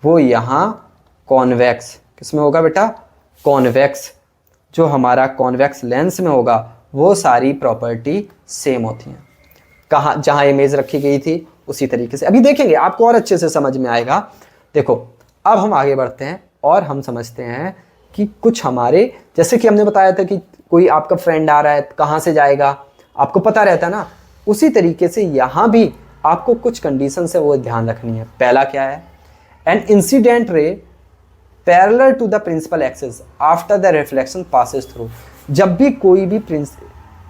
वो यहाँ कॉन्वेक्स किसमें होगा बेटा, कॉन्वेक्स। जो हमारा कॉन्वेक्स लेंस में होगा वो सारी प्रॉपर्टी सेम होती हैं, कहाँ जहाँ इमेज रखी गई थी उसी तरीके से। अभी देखेंगे आपको और अच्छे से समझ में आएगा। देखो अब हम आगे बढ़ते हैं और हम समझते हैं कि कुछ हमारे, जैसे कि हमने बताया था कि कोई आपका फ्रेंड आ रहा है, कहाँ से जाएगा आपको पता रहता है ना, उसी तरीके से यहाँ भी आपको कुछ कंडीशन है वो ध्यान रखनी है। पहला क्या है, an incident ray parallel to the principal axis after the reflection passes through. जब भी कोई भी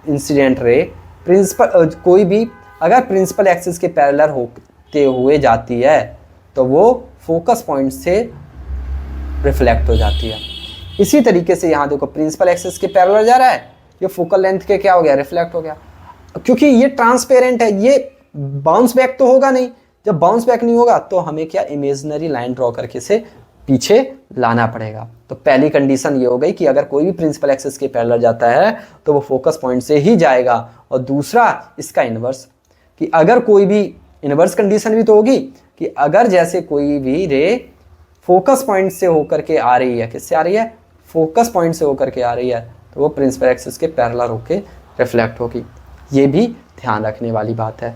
इंसिडेंट रे कोई भी अगर प्रिंसिपल एक्सिस के पैरेलल होते हुए जाती है तो वो फोकस पॉइंट से रिफ्लेक्ट हो जाती है। इसी तरीके से यहाँ देखो प्रिंसिपल एक्सिस के पैरेलल जा रहा है, ये फोकल लेंथ के क्या हो गया, रिफ्लेक्ट हो गया। क्योंकि ये ट्रांसपेरेंट है, ये बाउंस बैक तो होगा नहीं। जब बाउंस बैक नहीं होगा तो हमें क्या, इमेजिनरी लाइन ड्रॉ करके से पीछे लाना पड़ेगा। तो पहली कंडीशन ये हो गई कि अगर कोई भी प्रिंसिपल एक्सिस के पैरेलल जाता है तो वो फोकस पॉइंट से ही जाएगा। और दूसरा इसका इन्वर्स, कि अगर कोई भी इन्वर्स कंडीशन भी तो होगी कि अगर जैसे कोई भी रे फोकस पॉइंट से होकर के आ रही है, किससे आ रही है, फोकस पॉइंट से होकर के आ रही है, तो वो प्रिंसिपल एक्सिस के पैरेलल होकर रिफ्लेक्ट होगी। ये भी ध्यान रखने वाली बात है।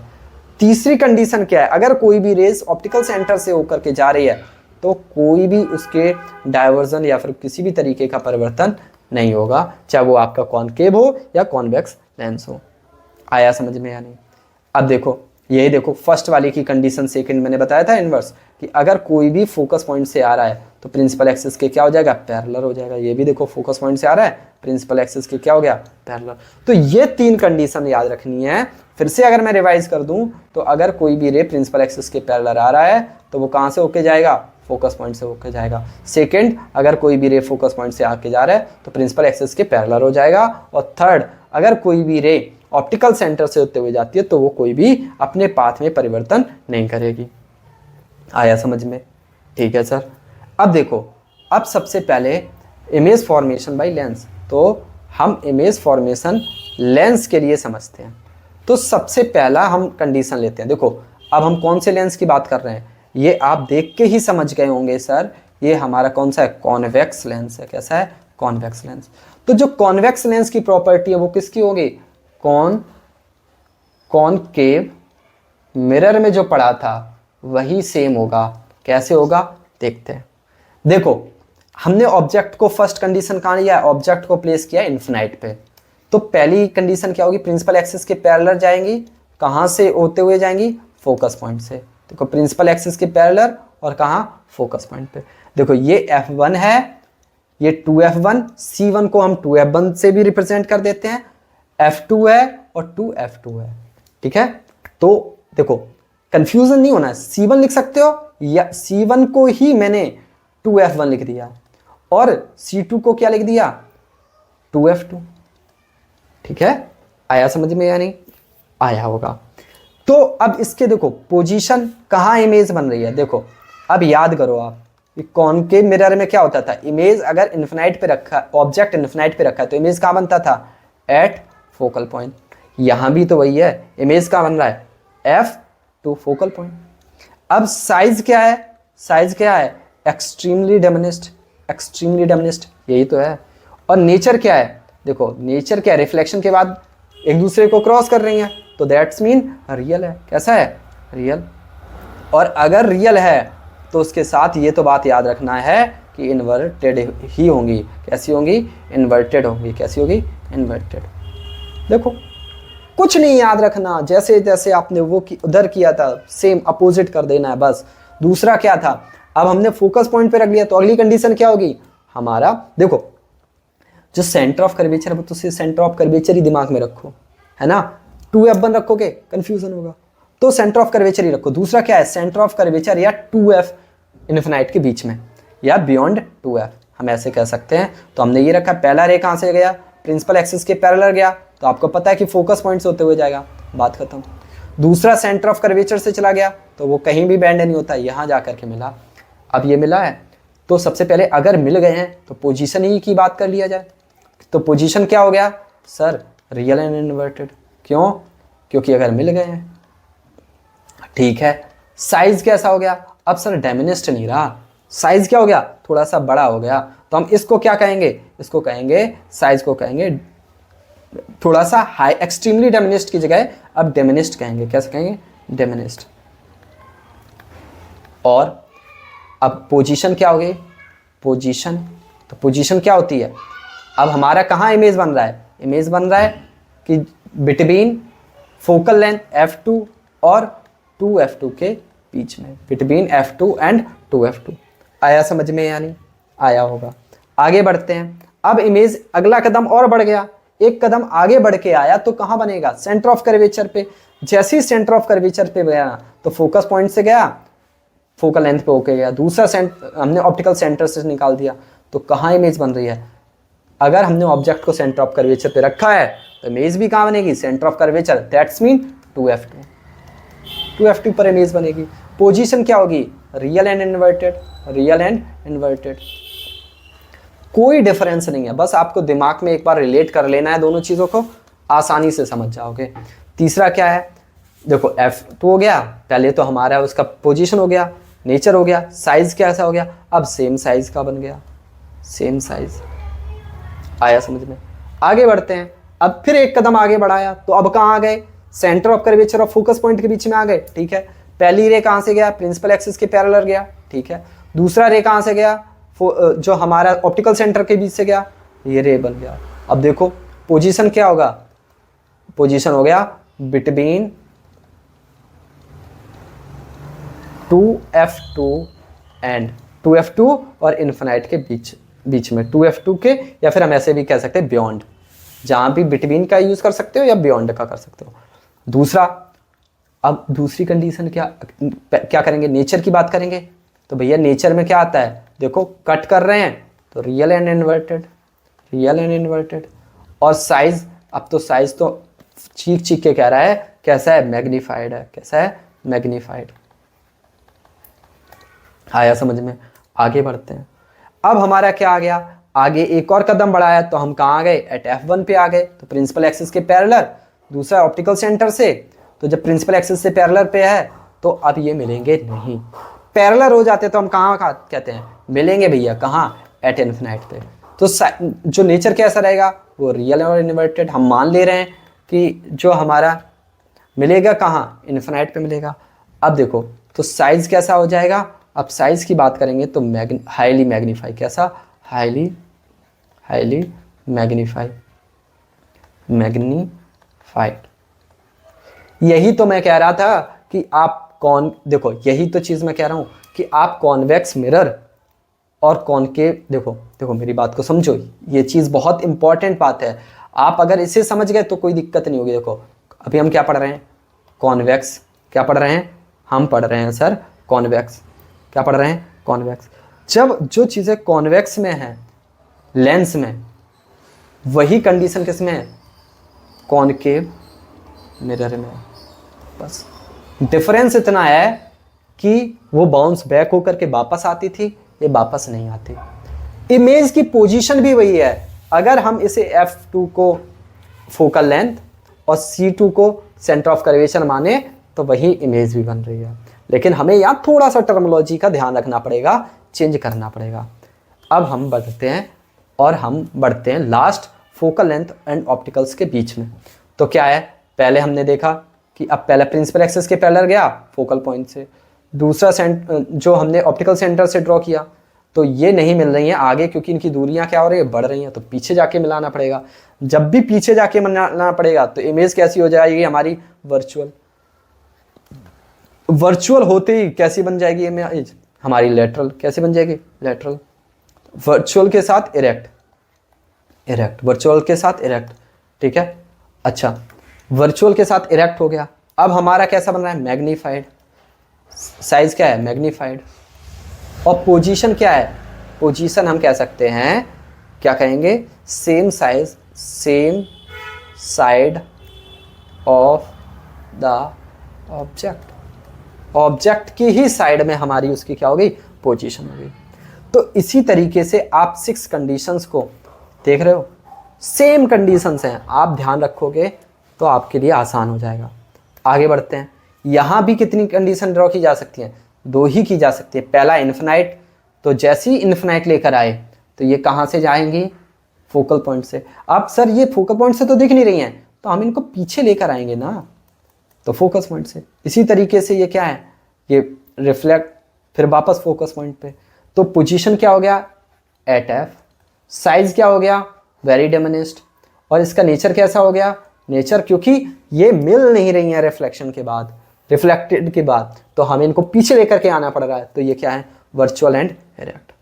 तीसरी कंडीशन क्या है, अगर कोई भी रेस ऑप्टिकल सेंटर से होकर के जा रही है तो कोई भी उसके डायवर्जन या फिर किसी भी तरीके का परिवर्तन नहीं होगा, चाहे वो आपका कॉनकेव हो या कॉन्वेक्स लेंस हो। आया समझ में या नहीं? अब देखो यही देखो फर्स्ट वाली की कंडीशन, सेकंड मैंने बताया था इन्वर्स, कि अगर कोई भी फोकस पॉइंट से आ रहा है तो प्रिंसिपल एक्सिस के क्या हो जाएगा, पैरेलल हो जाएगा। ये भी देखो फोकस पॉइंट से आ रहा है, प्रिंसिपल एक्सिस के क्या हो गया, पैरेलल। तो ये तीन कंडीशन याद रखनी है। फिर से अगर मैं रिवाइज कर दूं तो अगर कोई भी रे प्रिंसिपल एक्सिस के पैरेलल आ रहा है तो वो कहाँ से होके जाएगा, फोकस पॉइंट से होकर जाएगा। सेकंड, अगर कोई भी रे फोकस पॉइंट से आके जा रहा है तो प्रिंसिपल एक्सिस के पैरेलल हो जाएगा। और थर्ड, अगर कोई भी रे ऑप्टिकल सेंटर से होते हुए जाती है तो वो कोई भी अपने पाथ में परिवर्तन नहीं करेगी। आया समझ में? ठीक है सर। अब देखो, अब सबसे पहले इमेज फॉर्मेशन बाय लेंस, तो हम इमेज फॉर्मेशन लेंस के लिए समझते हैं। तो सबसे पहला हम कंडीशन लेते हैं। देखो अब हम कौन से लेंस की बात कर रहे हैं, ये आप देख के ही समझ गए होंगे सर, ये हमारा कौन सा है, कॉन्वेक्स लेंस है। कैसा है, कॉन्वेक्स लेंस। तो जो कॉन्वेक्स लेंस की प्रॉपर्टी है वो किसकी होगी, कॉनकेव मिरर में जो पड़ा था वही सेम होगा। कैसे होगा देखते हैं। देखो हमने ऑब्जेक्ट को फर्स्ट कंडीशन कहाँ लिया है, ऑब्जेक्ट को प्लेस किया इन्फिनाइट पे। तो पहली कंडीशन क्या होगी, प्रिंसिपल एक्सिस के पैरेलल जाएंगी, कहाँ से होते हुए जाएंगी, फोकस पॉइंट से। देखो प्रिंसिपल एक्सिस के पैरेलल और कहाँ, फोकस पॉइंट पे। देखो ये F1 है, ये 2F1, C1 को हम 2F1 से भी रिप्रेजेंट कर देते हैं, F2 है और 2F2 है। ठीक है, तो देखो कंफ्यूजन नहीं होना है, C1 लिख सकते हो या C1 को ही मैंने 2F1 लिख दिया और C2 को क्या लिख दिया, 2F2। ठीक है, आया समझ में या नहीं, आया होगा। तो अब इसके देखो पोजीशन कहाँ इमेज बन रही है। देखो अब याद करो आप, कॉनकेव मिरर में क्या होता था, इमेज अगर इन्फिनाइट पे रखा, ऑब्जेक्ट इन्फिनाइट पे रखा है तो इमेज कहाँ बनता था, एट फोकल पॉइंट। यहाँ भी तो वही है, इमेज कहाँ बन रहा है, एफ टू फोकल पॉइंट। अब साइज क्या है, साइज क्या है, एक्सट्रीमली डिमिनिश्ड, एक्सट्रीमली डिमिनिश्ड, यही तो है। और नेचर क्या है, देखो नेचर क्या है, रिफ्लेक्शन के बाद एक दूसरे को क्रॉस कर रही हैं, तो दैट्स मीन रियल है। कैसा है, रियल। और अगर रियल है तो उसके साथ ये तो बात याद रखना है कि इन्वर्टेड ही होंगी। कैसी होंगी, इन्वर्टेड होंगी। कैसी होगी, इन्वर्टेड। देखो कुछ नहीं याद रखना, जैसे जैसे आपने वो उधर किया था सेम अपोजिट कर देना है बस। दूसरा क्या था, अब हमने फोकस पॉइंट पे रख लिया तो अगली कंडीशन क्या होगी हमारा, देखो जो सेंटर ऑफ कर्वेचर है तो सेंटर ऑफ कर्वेचर ही दिमाग में रखो, है ना। 2F1 रखोगे कंफ्यूजन होगा, तो सेंटर ऑफ कर्वेचर ही रखो। दूसरा क्या है, सेंटर ऑफ कर्वेचर या 2F इन्फिनाइट के बीच में या बियॉन्ड 2F, हम ऐसे कह सकते हैं। तो हमने ये रखा, पहला रे कहाँ से गया, प्रिंसिपल एक्सिस के पैरेलल गया, तो आपको पता है कि फोकस पॉइंट से होते हुए जाएगा, बात खत्म। दूसरा सेंटर ऑफ कर्वेचर से चला गया तो वो कहीं भी बेंड नहीं होता, यहाँ जा करके मिला। अब ये मिला है तो सबसे पहले अगर मिल गए हैं तो पोजीशन ही की बात कर लिया जाए। तो पोजीशन क्या हो गया सर, रियल एंड इन्वर्टेड। क्यों, क्योंकि अगर मिल गए हैं। ठीक है, साइज कैसा हो गया, अब सर डेमिनिस्ट नहीं रहा, साइज क्या हो गया, थोड़ा सा बड़ा हो गया। तो हम इसको क्या कहेंगे, इसको कहेंगे, साइज को कहेंगे थोड़ा सा हाई, एक्सट्रीमली डेमिनिस्ट की जगह अब डेमिनिस्ट कहेंगे। कैसे कहेंगे, डेमिनिस्ट। और अब पोजीशन क्या हो गई, पोजीशन, तो पोजीशन क्या होती है, अब हमारा कहाँ इमेज बन रहा है, इमेज बन रहा है कि बिटवीन फोकल लेंथ F2 और 2F2 के बीच में, बिटवीन F2 एंड 2F2। आया समझ में या नहीं, आया होगा। आगे बढ़ते हैं। अब इमेज अगला कदम और बढ़ गया, एक कदम आगे बढ़ के आया तो कहाँ बनेगा, सेंटर ऑफ कर्वेचर पे। जैसे ही सेंटर ऑफ कर्वेचर पे गया तो फोकस पॉइंट से गया, फोकल लेंथ पे होके गया। दूसरा हमने ऑप्टिकल सेंटर से निकाल दिया, तो कहाँ इमेज बन रही है, अगर हमने ऑब्जेक्ट को सेंटर ऑफ कर्वेचर पे रखा है तो इमेज भी कहाँ बनेगी, centre of curvature, that's mean 2F2, 2F2 पर इमेज बनेगी। पोजीशन क्या होगी, real and inverted, real and inverted. कोई डिफरेंस नहीं है, बस आपको दिमाग में एक बार रिलेट कर लेना है दोनों चीज़ों को, आसानी से समझ जाओगे। तीसरा क्या है, देखो F2 हो गया, पहले तो हमारा उसका पोजीशन हो गया, नेचर हो गया, साइज कैसा हो गया, अब सेम साइज का बन गया, सेम साइज। आया समझ में। आगे बढ़ते हैं, अब फिर एक कदम आगे बढ़ाया तो अब कहाँ आ गए, सेंटर ऑफ कर्वेचर और फोकस पॉइंट के बीच में आ गए। ठीक है, पहली रे कहाँ से गया, प्रिंसिपल एक्सिस के पैरेलल गया। ठीक है, दूसरा रे कहाँ से गया, जो हमारा ऑप्टिकल सेंटर के बीच से गया, ये रे बन गया। अब देखो पोजीशन क्या होगा, पोजीशन हो गया बिटवीन 2F2 एंड 2F2 और इन्फिनाइट के बीच में 2F2 के, या फिर हम ऐसे भी कह सकते हैं बियॉन्ड, जहां भी बिटवीन का यूज कर सकते हो या बियॉन्ड का कर सकते हो। दूसरा, अब दूसरी कंडीशन क्या करेंगे, नेचर की बात करेंगे। तो भैया नेचर में क्या आता है, देखो कट कर रहे हैं तो real and inverted, real and inverted. और साइज, अब तो साइज तो चीख चीख के कह रहा है कैसा है, मैग्नीफाइड है। कैसा है, मैग्नीफाइड। आया समझ में? आगे बढ़ते हैं। अब हमारा क्या आ गया, आगे एक और कदम बढ़ाया तो हम कहाँ आ गए, एट F1 पे आ गए। तो प्रिंसिपल एक्सिस के पैरेलल, दूसरा ऑप्टिकल सेंटर से। तो जब प्रिंसिपल एक्सिस से पैरेलल पे है तो अब ये मिलेंगे नहीं। पैरेलल हो जाते तो हम कहाँ कहते हैं मिलेंगे भैया, कहाँ, एट इन्फिनाइट पे। तो जो नेचर कैसा रहेगा वो रियल और इन्वर्टेड। हम मान ले रहे हैं कि जो हमारा मिलेगा कहाँ, इन्फिनाइट पे मिलेगा। अब देखो तो साइज कैसा हो जाएगा, अब साइज की बात करेंगे तो हाईली मैग्नीफाई, कैसा, हाईली मैग्नीफाइड। यही तो मैं कह रहा था कि आप देखो यही तो चीज़ मैं कह रहा हूँ कि आप कॉन्वेक्स मिरर और कॉनकेव, देखो मेरी बात को समझो, ये चीज़ बहुत इंपॉर्टेंट बात है। आप अगर इसे समझ गए तो कोई दिक्कत नहीं होगी। देखो अभी हम क्या पढ़ रहे हैं, कॉन्वेक्स। क्या पढ़ रहे हैं, हम पढ़ रहे हैं सर कॉन्वेक्स। क्या पढ़ रहे हैं, कॉन्वेक्स। जब जो चीज़ें कॉन्वेक्स में है लेंस में, वही कंडीशन किस में है, कॉनकेव मिरर में। बस डिफरेंस इतना है कि वो बाउंस बैक होकर के वापस आती थी, ये वापस नहीं आती। इमेज की पोजीशन भी वही है। अगर हम इसे F2 को फोकल लेंथ और C2 को सेंटर ऑफ कर्वेचर माने तो वही इमेज भी बन रही है। लेकिन हमें यहाँ थोड़ा सा टर्मिनोलॉजी का ध्यान रखना पड़ेगा, चेंज करना पड़ेगा। अब हम बढ़ते हैं last focal length and opticals के बीच में। तो क्या है, पहले हमने देखा कि अब पहले प्रिंसिपल एक्सिस के पैरेलल गया फोकल पॉइंट से, दूसरा जो हमने ऑप्टिकल सेंटर से ड्रॉ किया, तो ये नहीं मिल रही हैं आगे क्योंकि इनकी दूरियां क्या हो रही है, बढ़ रही हैं। तो पीछे जाके मिलाना पड़ेगा। जब भी पीछे जाके मिलाना पड़ेगा तो इमेज कैसी हो जाएगी हमारी, वर्चुअल होते ही कैसी बन जाएगी इमेज हमारी, लेटरल। कैसी बन जाएगी, लेटरल। वर्चुअल के साथ इरेक्ट, वर्चुअल के साथ इरेक्ट, ठीक है। अच्छा, वर्चुअल के साथ इरेक्ट हो गया। अब हमारा कैसा बन रहा है, मैग्नीफाइड। साइज क्या है, मैग्नीफाइड। और पोजीशन क्या है, पोजीशन हम कह सकते हैं, क्या कहेंगे, same size, same side of the object की ही साइड में हमारी उसकी क्या हो गई, पोजीशन हो गई। तो इसी तरीके से आप 6 कंडीशंस को देख रहे हो, सेम कंडीशंस हैं, आप ध्यान रखोगे तो आपके लिए आसान हो जाएगा। आगे बढ़ते हैं। यहाँ भी कितनी कंडीशन ड्रॉ की जा सकती हैं, 2 ही की जा सकती है। पहला इन्फिनाइट, तो जैसे ही इन्फिनाइट लेकर आए तो ये कहाँ से जाएंगी, फोकल पॉइंट से। अब सर ये फोकल पॉइंट से तो दिख नहीं रही हैं, तो हम इनको पीछे लेकर आएंगे ना, तो फोकस पॉइंट से। इसी तरीके से ये क्या है, ये रिफ्लेक्ट, फिर वापस फोकस पॉइंट पे। तो पोजीशन क्या हो गया, एट F। साइज क्या हो गया, वेरी डिमिनिश्ड। और इसका नेचर कैसा हो गया, नेचर, क्योंकि ये मिल नहीं रही है रिफ्लेक्शन के बाद, रिफ्लेक्टेड के बाद, तो हमें इनको पीछे लेकर के आना पड़ रहा है। तो ये क्या है, वर्चुअल एंड इरेक्ट।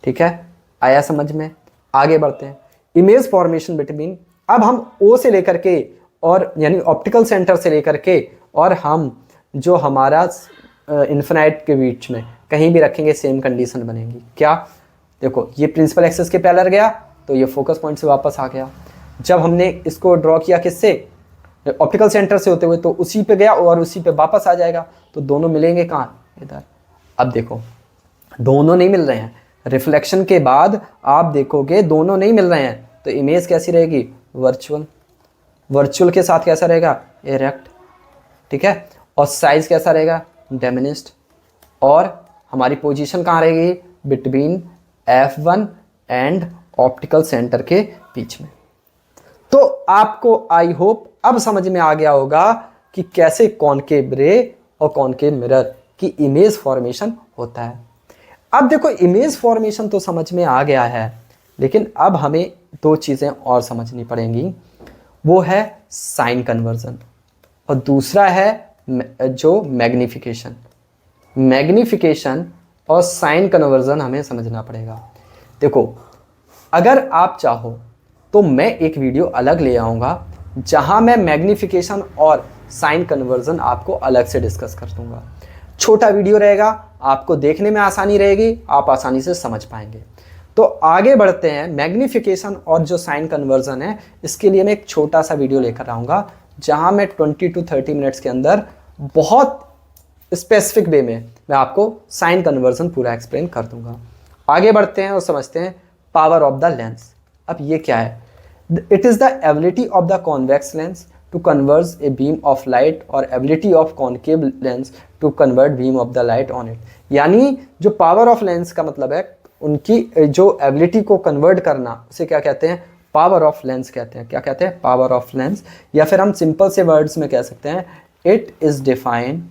ठीक है, आया समझ में। आगे बढ़ते हैं। इमेज फॉर्मेशन बिटवीन, अब हम O से लेकर के और यानी ऑप्टिकल सेंटर से लेकर के और हम जो हमारा इन्फिनाइट के बीच में कहीं भी रखेंगे सेम कंडीशन बनेगी। क्या, देखो ये प्रिंसिपल एक्सिस के पैरेलल गया तो ये फोकस पॉइंट से वापस आ गया। जब हमने इसको ड्रॉ किया किससे, ऑप्टिकल सेंटर से होते हुए, तो उसी पे गया और उसी पे वापस आ जाएगा। तो दोनों मिलेंगे कहाँ, इधर। अब देखो दोनों नहीं मिल रहे हैं, रिफ्लेक्शन के बाद आप देखोगे दोनों नहीं मिल रहे हैं, तो इमेज कैसी रहेगी, वर्चुअल। वर्चुअल के साथ कैसा रहेगा, इरेक्ट। ठीक है, और साइज कैसा रहेगा, डिमिनिश्ड। और हमारी पोजीशन कहाँ रहेगी, between F1 and optical centre के बीच में। तो आपको आई होप अब समझ में आ गया होगा कि कैसे कॉनकेव रे और कॉनकेव मिरर की इमेज फॉर्मेशन होता है। अब देखो इमेज फॉर्मेशन तो समझ में आ गया है, लेकिन अब हमें 2 चीज़ें और समझनी पड़ेंगी। वो है साइन कन्वर्जन और दूसरा है जो मैग्निफिकेशन। मैग्निफिकेशन और साइन कन्वर्जन हमें समझना पड़ेगा। देखो अगर आप चाहो तो मैं एक वीडियो अलग ले आऊँगा जहाँ मैं मैग्निफिकेशन और साइन कन्वर्जन आपको अलग से डिस्कस कर दूँगा। छोटा वीडियो रहेगा, आपको देखने में आसानी रहेगी, आप आसानी से समझ पाएंगे। तो आगे बढ़ते हैं। मैग्निफिकेशन और जो साइन कन्वर्जन है, इसके लिए मैं एक छोटा सा वीडियो लेकर आऊँगा जहाँ मैं 20 to 30 मिनट्स के अंदर बहुत स्पेसिफिक वे में मैं आपको साइन कन्वर्जन पूरा एक्सप्लेन कर दूंगा। आगे बढ़ते हैं और समझते हैं पावर ऑफ द लेंस। अब ये क्या है? It is the ability of the convex lens to converge a beam of light और ability of concave lens to convert beam of the light on it. यानी जो पावर ऑफ लेंस का मतलब है उनकी जो एबिलिटी को कन्वर्ट करना, उसे क्या कहते हैं? पावर ऑफ लेंस कहते हैं। क्या कहते हैं? Power of lens. या फिर हम सिंपल से वर्ड्स में कह सकते हैं it is defined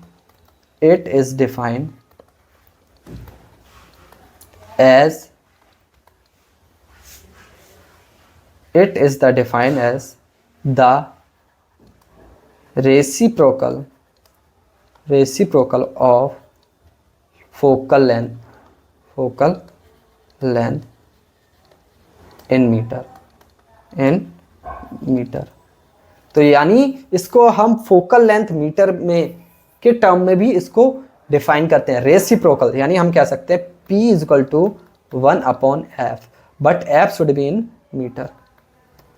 as it is the defined as the reciprocal of focal length in meter। तो यानी इसको हम फोकल लेंथ मीटर में के टर्म में भी इसको डिफाइन करते हैं। रेसिप्रोकल यानी हम कह सकते हैं P is equal to 1/f, but f should be in metre.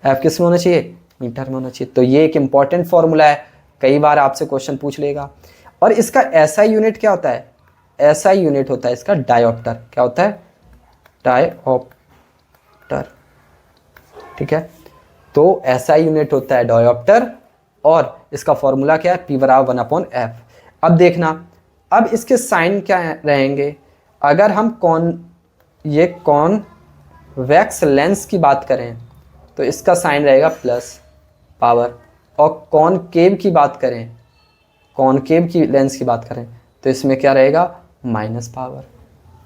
f किस में होना चाहिए? मीटर में होना चाहिए। तो ये एक इंपॉर्टेंट फॉर्मूला है, कई बार आपसे क्वेश्चन पूछ लेगा। और इसका SI यूनिट क्या होता है? SI यूनिट होता है इसका डायोप्टर। क्या होता है? डायोप्टर। ठीक है, तो SI यूनिट होता है डायोप्टर और इसका फॉर्मूला क्या है? P बराबर 1/f। अब देखना, अब इसके साइन क्या रहेंगे? अगर हम कॉन्वेक्स लेंस की बात करें तो इसका साइन रहेगा प्लस पावर, और कॉनकेव की बात करें, कॉनकेव की लेंस की बात करें तो इसमें क्या रहेगा? Minus power.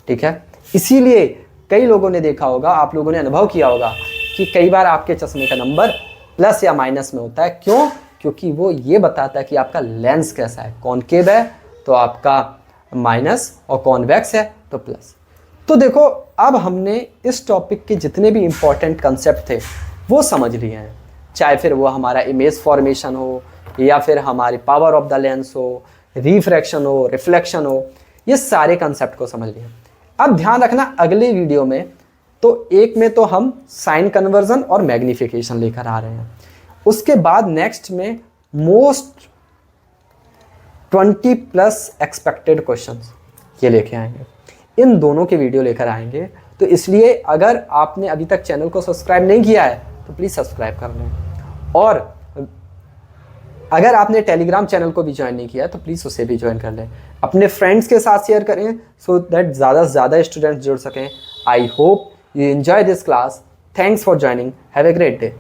ठीक है, इसीलिए कई लोगों ने देखा होगा, आप लोगों ने अनुभव किया होगा कि कई बार आपके चश्मे का नंबर प्लस या माइनस में होता है। क्यों? क्योंकि वो ये बताता है कि आपका लेंस कैसा है। कॉनकेव है तो आपका माइनस और कॉन्वेक्स है तो प्लस। तो देखो, अब हमने इस टॉपिक के जितने भी इंपॉर्टेंट कंसेप्ट थे वो समझ लिए हैं, चाहे फिर वो हमारा इमेज फॉर्मेशन हो या फिर हमारी पावर ऑफ द लेंस हो, रिफ्रैक्शन हो, रिफ्लेक्शन हो, ये सारे कंसेप्ट को समझ लिए। अब ध्यान रखना अगले वीडियो में, तो एक में तो हम साइन कन्वर्जन और मैग्निफिकेशन लेकर आ रहे हैं, उसके बाद नेक्स्ट में मोस्ट 20+ एक्सपेक्टेड क्वेश्चंस ये लेके आएंगे। इन दोनों के वीडियो लेकर आएंगे। तो इसलिए अगर आपने अभी तक चैनल को सब्सक्राइब नहीं किया है तो प्लीज़ सब्सक्राइब कर लें, और अगर आपने टेलीग्राम चैनल को भी ज्वाइन नहीं किया है तो प्लीज़ उसे भी ज्वाइन कर लें। अपने फ्रेंड्स के साथ शेयर करें सो दैट ज़्यादा से ज़्यादा स्टूडेंट्स जुड़ सकें। I hope you enjoy this class. Thanks for joining. Have a great day.